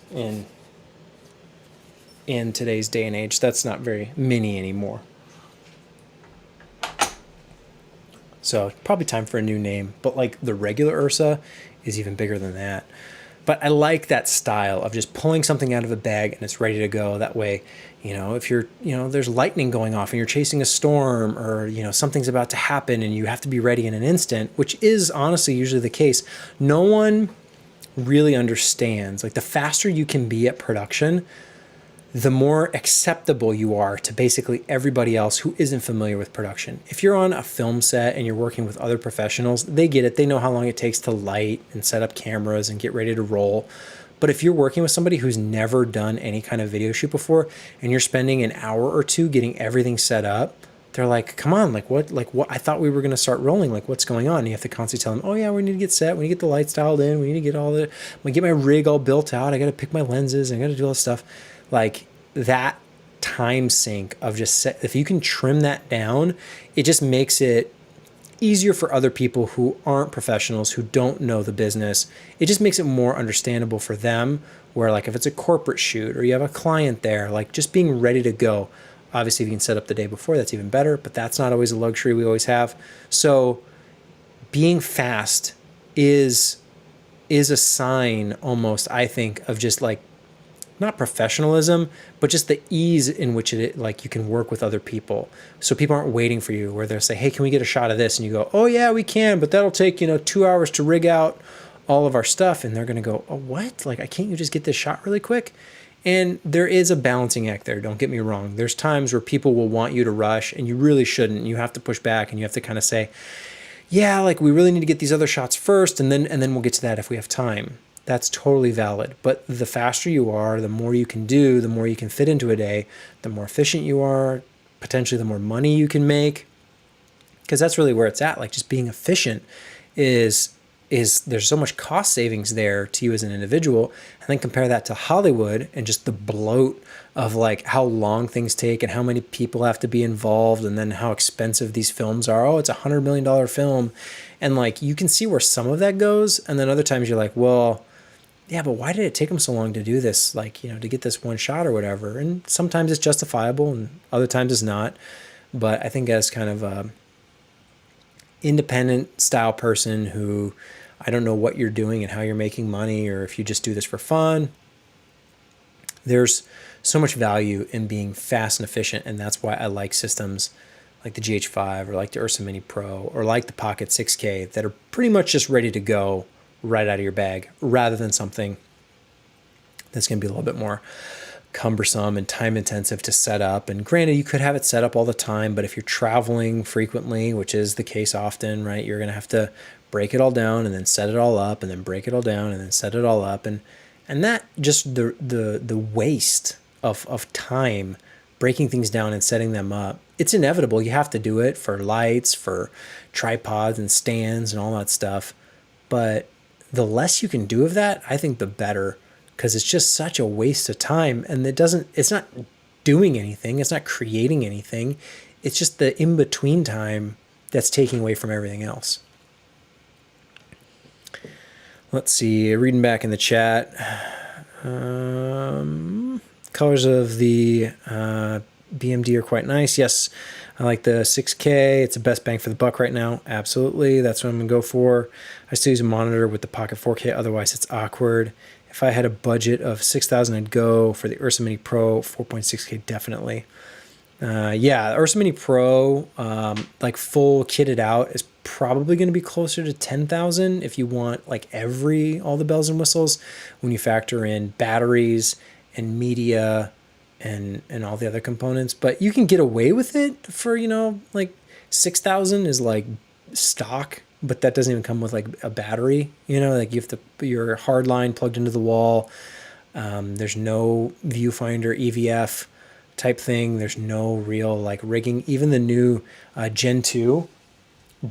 Speaker 1: in today's day and age. That's not very mini anymore. So probably time for a new name, but like the regular Ursa is even bigger than that. But I like that style of just pulling something out of a bag and it's ready to go. That way, you know, if you're, you know, there's lightning going off and you're chasing a storm, or, you know, something's about to happen and you have to be ready in an instant, which is honestly usually the case. No one really understands, like, the faster you can be at production, the more acceptable you are to basically everybody else who isn't familiar with production. If you're on a film set and you're working with other professionals, they get it. They know how long it takes to light and set up cameras and get ready to roll. But if you're working with somebody who's never done any kind of video shoot before and you're spending an hour or two getting everything set up, they're like, come on, like what, I thought we were going to start rolling. Like, what's going on? And you have to constantly tell them, oh yeah, we need to get set. We need to get the lights dialed in. We need to get all the, I'm gonna get my rig all built out. I got to pick my lenses. I got to do all this stuff. Like, that time sink of just set, if you can trim that down, it just makes it easier for other people who aren't professionals, who don't know the business. It just makes it more understandable for them, where like if it's a corporate shoot or you have a client there, like just being ready to go. Obviously, if you can set up the day before, that's even better, but that's not always a luxury we always have. So being fast is a sign almost, I think, of just like, not professionalism, but just the ease in which it, like, you can work with other people. So people aren't waiting for you, where they'll say, hey, can we get a shot of this? And you go, oh yeah, we can, but that'll take, 2 hours to rig out all of our stuff. And they're going to go, oh, what? Like, can't you just get this shot really quick? And there is a balancing act there. Don't get me wrong. There's times where people will want you to rush and you really shouldn't. You have to push back and you have to kind of say, yeah, like, we really need to get these other shots first. And then we'll get to that if we have time. That's totally valid. But the faster you are, the more you can do, the more you can fit into a day, the more efficient you are, potentially the more money you can make. Because that's really where it's at. Like, just being efficient is there's so much cost savings there to you as an individual, and then compare that to Hollywood and just the bloat of like how long things take and how many people have to be involved, and then how expensive these films are. Oh, it's $100 million film, and like you can see where some of that goes, and then other times you're like, well, yeah, but why did it take them so long to do this? Like, you know, to get this one shot or whatever. And sometimes it's justifiable, and other times it's not. But I think as kind of a independent style person who, I don't know what you're doing and how you're making money, or if you just do this for fun, there's so much value in being fast and efficient. And that's why I like systems like the GH5 or like the Ursa Mini Pro or like the Pocket 6K that are pretty much just ready to go right out of your bag, rather than something that's going to be a little bit more cumbersome and time intensive to set up. And granted, you could have it set up all the time, but if you're traveling frequently, which is the case often, right, you're going to have to break it all down and then set it all up and then break it all down and then set it all up. And that just the waste of time breaking things down and setting them up, it's inevitable. You have to do it for lights, for tripods and stands and all that stuff. But the less you can do of that, I think the better, because it's just such a waste of time. And it's not doing anything. It's not creating anything. It's just the in-between time that's taking away from everything else. Let's see, reading back in the chat. Colors of the BMD are quite nice. Yes, I like the 6K. It's the best bang for the buck right now. Absolutely. That's what I'm going to go for. I still use a monitor with the Pocket 4K. Otherwise, it's awkward. If I had a budget of $6,000, I'd go for the Ursa Mini Pro 4.6K, definitely. Yeah, Ursa Mini Pro, like full kitted out, is probably going to be closer to $10,000 if you want like all the bells and whistles, when you factor in batteries and media and all the other components. But you can get away with it for, you know, like $6,000 is like stock, but that doesn't even come with like a battery, you know, like you have to put your hard line plugged into the wall. There's no viewfinder EVF type thing. There's no real like rigging. Even the new Gen 2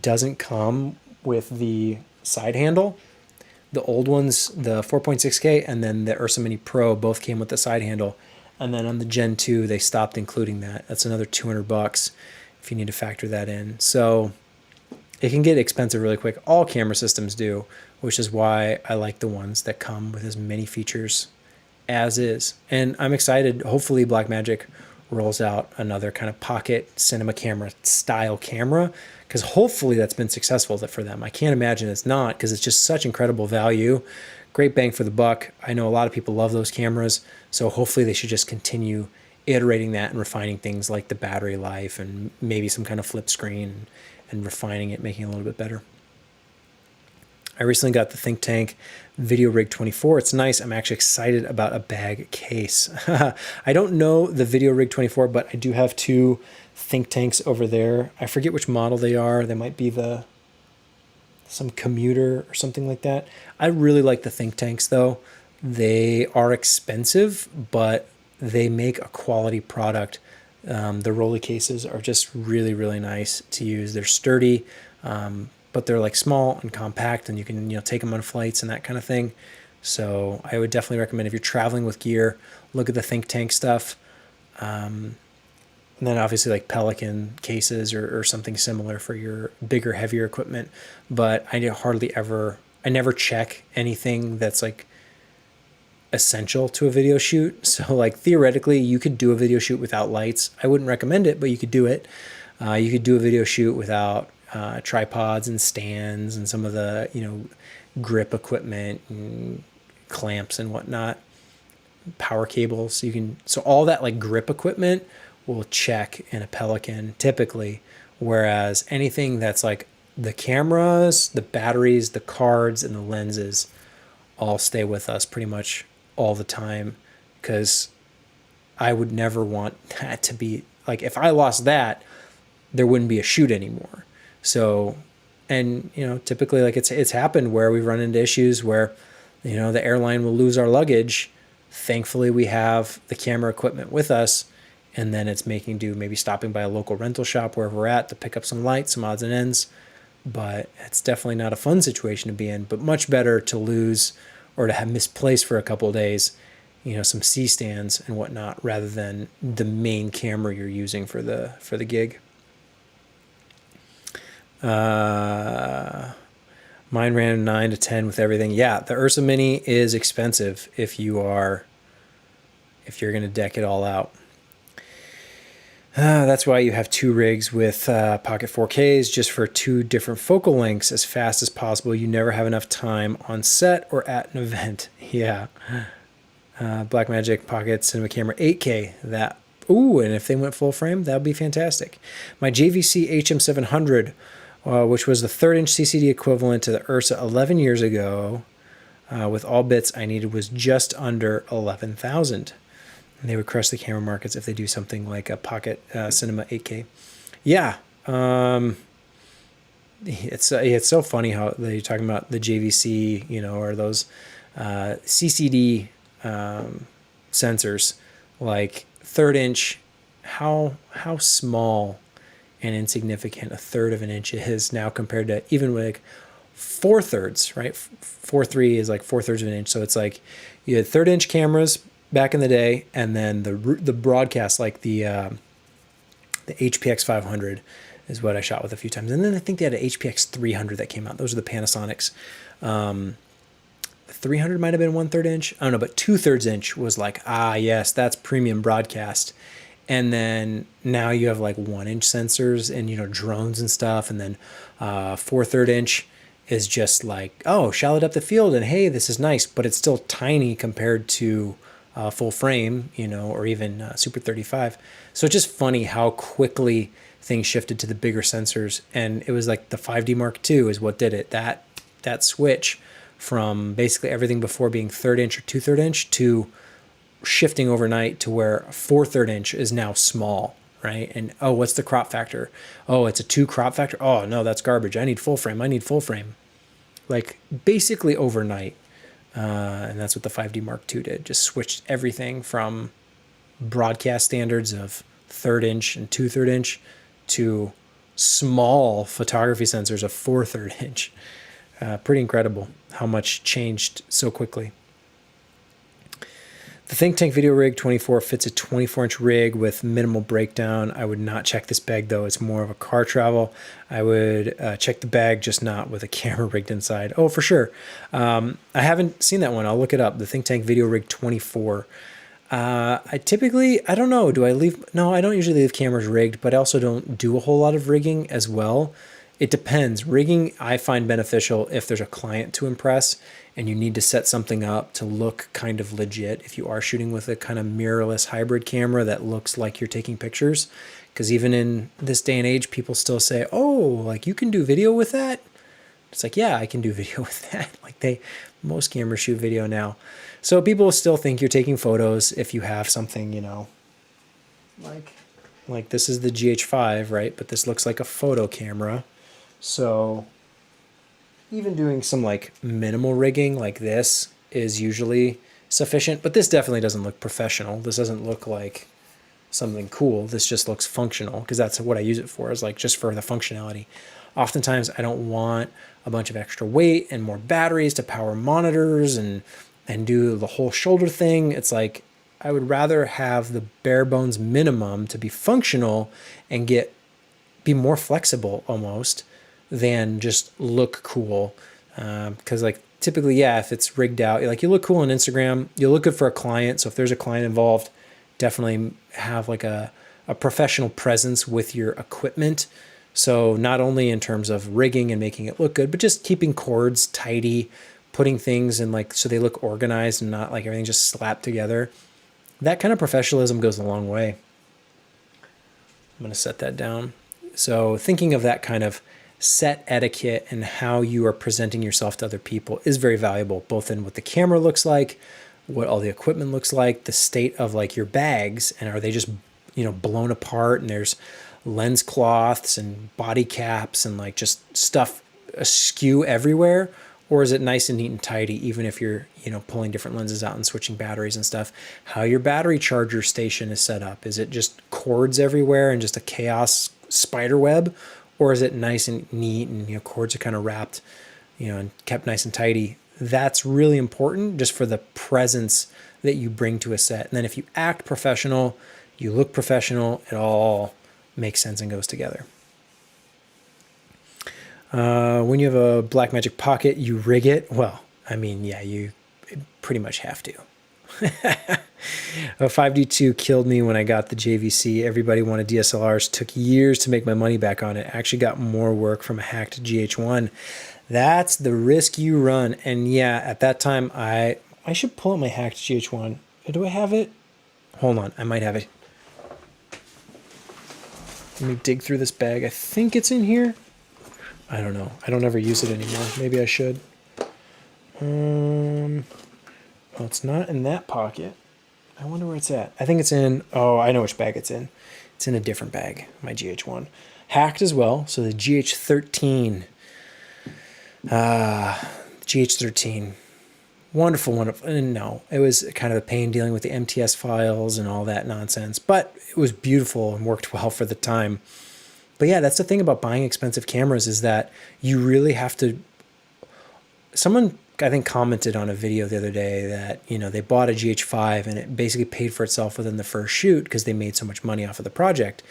Speaker 1: doesn't come with the side handle. The old ones, the 4.6K and then the Ursa Mini Pro, both came with the side handle. And then on the Gen 2, they stopped including that. That's another $200 if you need to factor that in. So it can get expensive really quick. All camera systems do, which is why I like the ones that come with as many features as is. And I'm excited. Hopefully Blackmagic rolls out another kind of pocket cinema camera style camera, because hopefully that's been successful for them. I can't imagine it's not, because it's just such incredible value. Great bang for the buck. I know a lot of people love those cameras, so hopefully they should just continue iterating that and refining things like the battery life and maybe some kind of flip screen and refining it, making it a little bit better. I recently got the Think Tank Video Rig 24. It's nice. I'm actually excited about a bag case. I don't know the Video Rig 24, but I do have two Think Tanks over there. I forget which model they are. They might be some commuter or something like that. I really like the Think Tanks though. They are expensive, but they make a quality product. The rolly cases are just really, really nice to use. They're sturdy, but they're like small and compact, and you can, you know, take them on flights and that kind of thing. So I would definitely recommend, if you're traveling with gear, look at the Think Tank stuff. And then obviously like Pelican cases or something similar for your bigger, heavier equipment. But I never check anything that's like essential to a video shoot. So like theoretically you could do a video shoot without lights. I wouldn't recommend it, but you could do it. You could do a video shoot without tripods and stands and some of the, you know, grip equipment and clamps and whatnot, power cables. So all that like grip equipment will check in a Pelican typically, whereas anything that's like the cameras, the batteries, the cards, and the lenses all stay with us pretty much all the time, because I would never want that to be like, if I lost that, there wouldn't be a shoot anymore. So, and you know, typically like it's happened where we've run into issues where, you know, the airline will lose our luggage. Thankfully we have the camera equipment with us, and then it's making do, maybe stopping by a local rental shop wherever we're at to pick up some lights, some odds and ends. but it's definitely not a fun situation to be in, but much better to lose or to have misplaced for a couple of days, you know, some C stands and whatnot, rather than the main camera you're using for the gig. Mine ran 9 to 10 with everything. Yeah, the Ursa Mini is expensive if you're going to deck it all out. That's why you have 2 rigs with Pocket 4Ks, just for 2 different focal lengths as fast as possible. You never have enough time on set or at an event. Yeah. Blackmagic Pocket Cinema Camera 8K. That, ooh, and if they went full frame, that would be fantastic. My JVC HM700, which was the 3rd-inch CCD equivalent to the Ursa 11 years ago, with all bits I needed, was just under 11,000. And they would crush the camera markets if they do something like a Pocket Cinema 8K. Yeah. It's so funny how you're talking about the JVC, you know, or those CCD sensors, like 3rd-inch, how small and insignificant a 1/3 of an inch is now compared to even like 4/3, right? 4.3 is like 4/3 of an inch. So it's like you had 3rd-inch cameras back in the day, and then the broadcast, like the HPX 500 is what I shot with a few times, and then I think they had an HPX 300 that came out. Those are the Panasonics. The 300 might have been 1/3 inch. I don't know, but 2/3 inch was like, yes, that's premium broadcast. And then now you have like 1-inch sensors and, you know, drones and stuff, and then 4/3 inch is just like, oh, shallow depth of field, and hey, this is nice, but it's still tiny compared to full frame, you know, or even Super 35. So it's just funny how quickly things shifted to the bigger sensors, and it was like the 5D Mark II is what did it. That switch from basically everything before being 1/3 inch or 2/3 inch to shifting overnight to where 4/3 inch is now small, right? And oh, what's the crop factor? Oh, it's a 2 crop factor. Oh no, that's garbage. I need full frame. Like basically overnight. And that's what the 5D Mark II did. Just switched everything from broadcast standards of 1/3 inch and 2/3 inch to small photography sensors of 4/3 inch. Pretty incredible how much changed so quickly. The Think Tank Video Rig 24 fits a 24-inch rig with minimal breakdown. I would not check this bag, though. It's more of a car travel. I would check the bag, just not with a camera rigged inside. Oh, for sure. I haven't seen that one. I'll look it up. The Think Tank Video Rig 24. I don't know. No, I don't usually leave cameras rigged, but I also don't do a whole lot of rigging as well. It depends. Rigging I find beneficial if there's a client to impress and you need to set something up to look kind of legit. If you are shooting with a kind of mirrorless hybrid camera that looks like you're taking pictures, because even in this day and age, people still say, oh, like you can do video with that? It's like, yeah, I can do video with that. Like most cameras shoot video now. So people still think you're taking photos if you have something, you know, like this is the GH5, right? But this looks like a photo camera. So even doing some like minimal rigging like this is usually sufficient, but this definitely doesn't look professional. This doesn't look like something cool. This just looks functional, because that's what I use it for, is like just for the functionality. Oftentimes I don't want a bunch of extra weight and more batteries to power monitors and do the whole shoulder thing. It's like I would rather have the bare bones minimum to be functional and be more flexible almost than just look cool. Because like typically, yeah, if it's rigged out, like you look cool on Instagram, you'll look good for a client. So if there's a client involved, definitely have like a professional presence with your equipment. So not only in terms of rigging and making it look good, but just keeping cords tidy, putting things in like so they look organized and not like everything just slapped together. That kind of professionalism goes a long way. I'm going to set that down. So thinking of that kind of set etiquette and how you are presenting yourself to other people is very valuable, both in what the camera looks like, what all the equipment looks like, the state of like your bags, and are they just, you know, blown apart and there's lens cloths and body caps and like just stuff askew everywhere, or is it nice and neat and tidy, even if you're, you know, pulling different lenses out and switching batteries and stuff? How your battery charger station is set up. Is it just cords everywhere and just a chaos spider web? or is it nice and neat and, chords are kind of wrapped, and kept nice and tidy? That's really important just for the presence that you bring to a set. And then if you act professional, you look professional, it all makes sense and goes together. When you have a Blackmagic Pocket, you rig it. Well, I mean, yeah, you pretty much have to. A 5D2 killed me when I got the JVC. Everybody wanted DSLRs. Took years to make my money back on it. Actually got more work from a hacked GH1. That's the risk you run. And yeah, at that time, I should pull out my hacked GH1. Do I have it? Hold on, I might have it. Let me dig through this bag. I think it's in here. I don't know. I don't ever use it anymore. Maybe I should. Well, it's not in that pocket. I wonder where it's at. I think it's in, oh, I know which bag it's in. It's in a different bag, my GH1. Hacked as well, so the GH13. GH13. Wonderful, wonderful. And no, it was kind of a pain dealing with the MTS files and all that nonsense, but it was beautiful and worked well for the time. But yeah, that's the thing about buying expensive cameras is that you really have to, someone I think commented on a video the other day that, they bought a GH5 and it basically paid for itself within the first shoot because they made so much money off of the project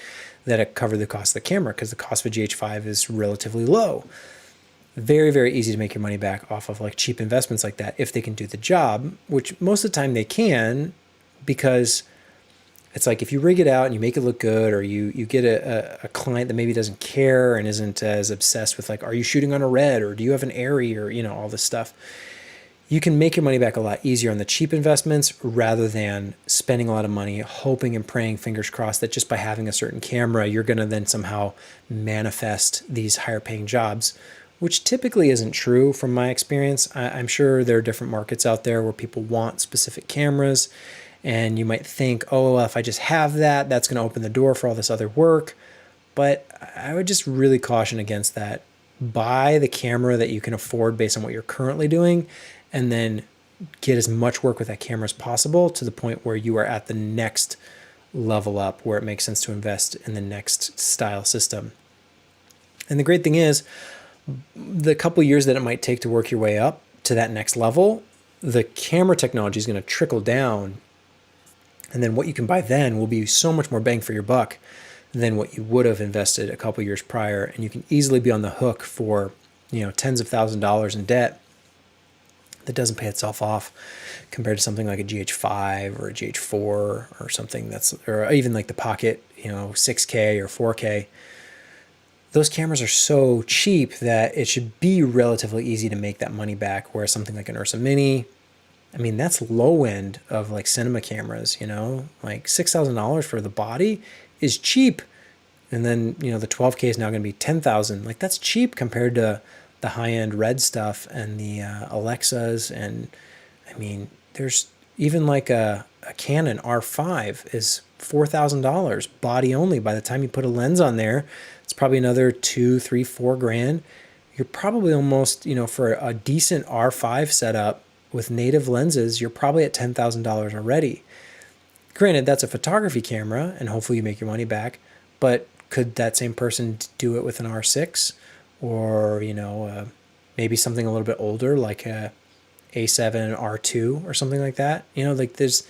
Speaker 1: that it covered the cost of the camera because the cost of a GH5 is relatively low. Very, very easy to make your money back off of like cheap investments like that if they can do the job, which most of the time they can, because it's like if you rig it out and you make it look good, or you get a client that maybe doesn't care and isn't as obsessed with like, are you shooting on a red or do you have an ARRI or, all this stuff, you can make your money back a lot easier on the cheap investments rather than spending a lot of money, hoping and praying, fingers crossed, that just by having a certain camera, you're going to then somehow manifest these higher paying jobs, which typically isn't true from my experience. I'm sure there are different markets out there where people want specific cameras. And you might think, oh, well, if I just have that, that's going to open the door for all this other work. But I would just really caution against that. Buy the camera that you can afford based on what you're currently doing, and then get as much work with that camera as possible to the point where you are at the next level up, where it makes sense to invest in the next style system. And the great thing is, the couple years that it might take to work your way up to that next level, the camera technology is going to trickle down. And then what you can buy then will be so much more bang for your buck than what you would have invested a couple years prior. And you can easily be on the hook for, tens of thousands of dollars in debt that doesn't pay itself off compared to something like a GH5 or a GH4 or something or even like the Pocket, 6K or 4K. Those cameras are so cheap that it should be relatively easy to make that money back, whereas something like an Ursa Mini, I mean, that's low end of like cinema cameras, like $6,000 for the body is cheap. And then, the 12K is now going to be 10,000. Like that's cheap compared to the high end Red stuff and the Alexas. And I mean, there's even like a Canon R5 is $4,000 body only. By the time you put a lens on there, it's probably another $2, $3, $4,000. You're probably almost, for a decent R5 setup, with native lenses, you're probably at $10,000 already. Granted, that's a photography camera, and hopefully you make your money back, but could that same person do it with an R6? Or, maybe something a little bit older, like a A7 R2 or something like that? Like there's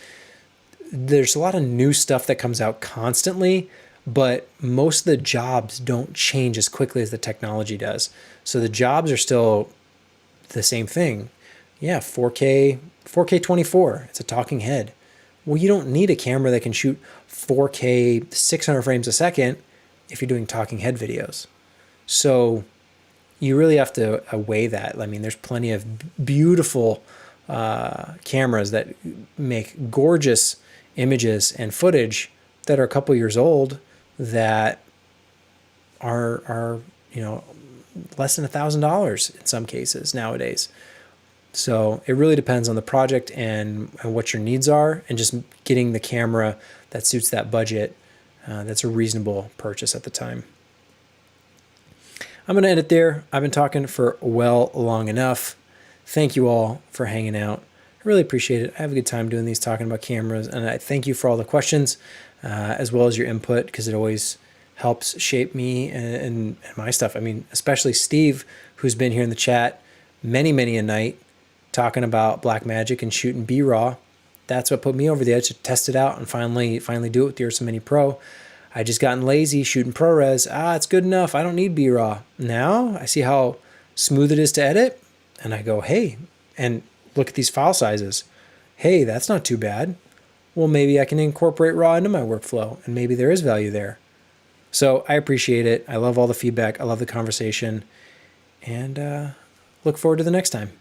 Speaker 1: a lot of new stuff that comes out constantly, but most of the jobs don't change as quickly as the technology does. So the jobs are still the same thing. Yeah, 4K 24, it's a talking head. Well, you don't need a camera that can shoot 4K 600 frames a second if you're doing talking head videos. So you really have to weigh that. I mean, there's plenty of beautiful cameras that make gorgeous images and footage that are a couple years old that are less than $1,000 in some cases nowadays. So it really depends on the project and what your needs are, and just getting the camera that suits that budget. That's a reasonable purchase at the time. I'm going to end it there. I've been talking for long enough. Thank you all for hanging out. I really appreciate it. I have a good time doing these, talking about cameras, and I thank you for all the questions as well as your input, because it always helps shape me and my stuff. I mean, especially Steve, who's been here in the chat many a night talking about Blackmagic and shooting BRAW. That's what put me over the edge to test it out and finally do it with the Ursa Mini Pro. I just gotten lazy shooting ProRes. It's good enough. I don't need BRAW. Now I see how smooth it is to edit, and I go, hey, and look at these file sizes. Hey, that's not too bad. Well, maybe I can incorporate RAW into my workflow, and maybe there is value there. So I appreciate it. I love all the feedback. I love the conversation, and look forward to the next time.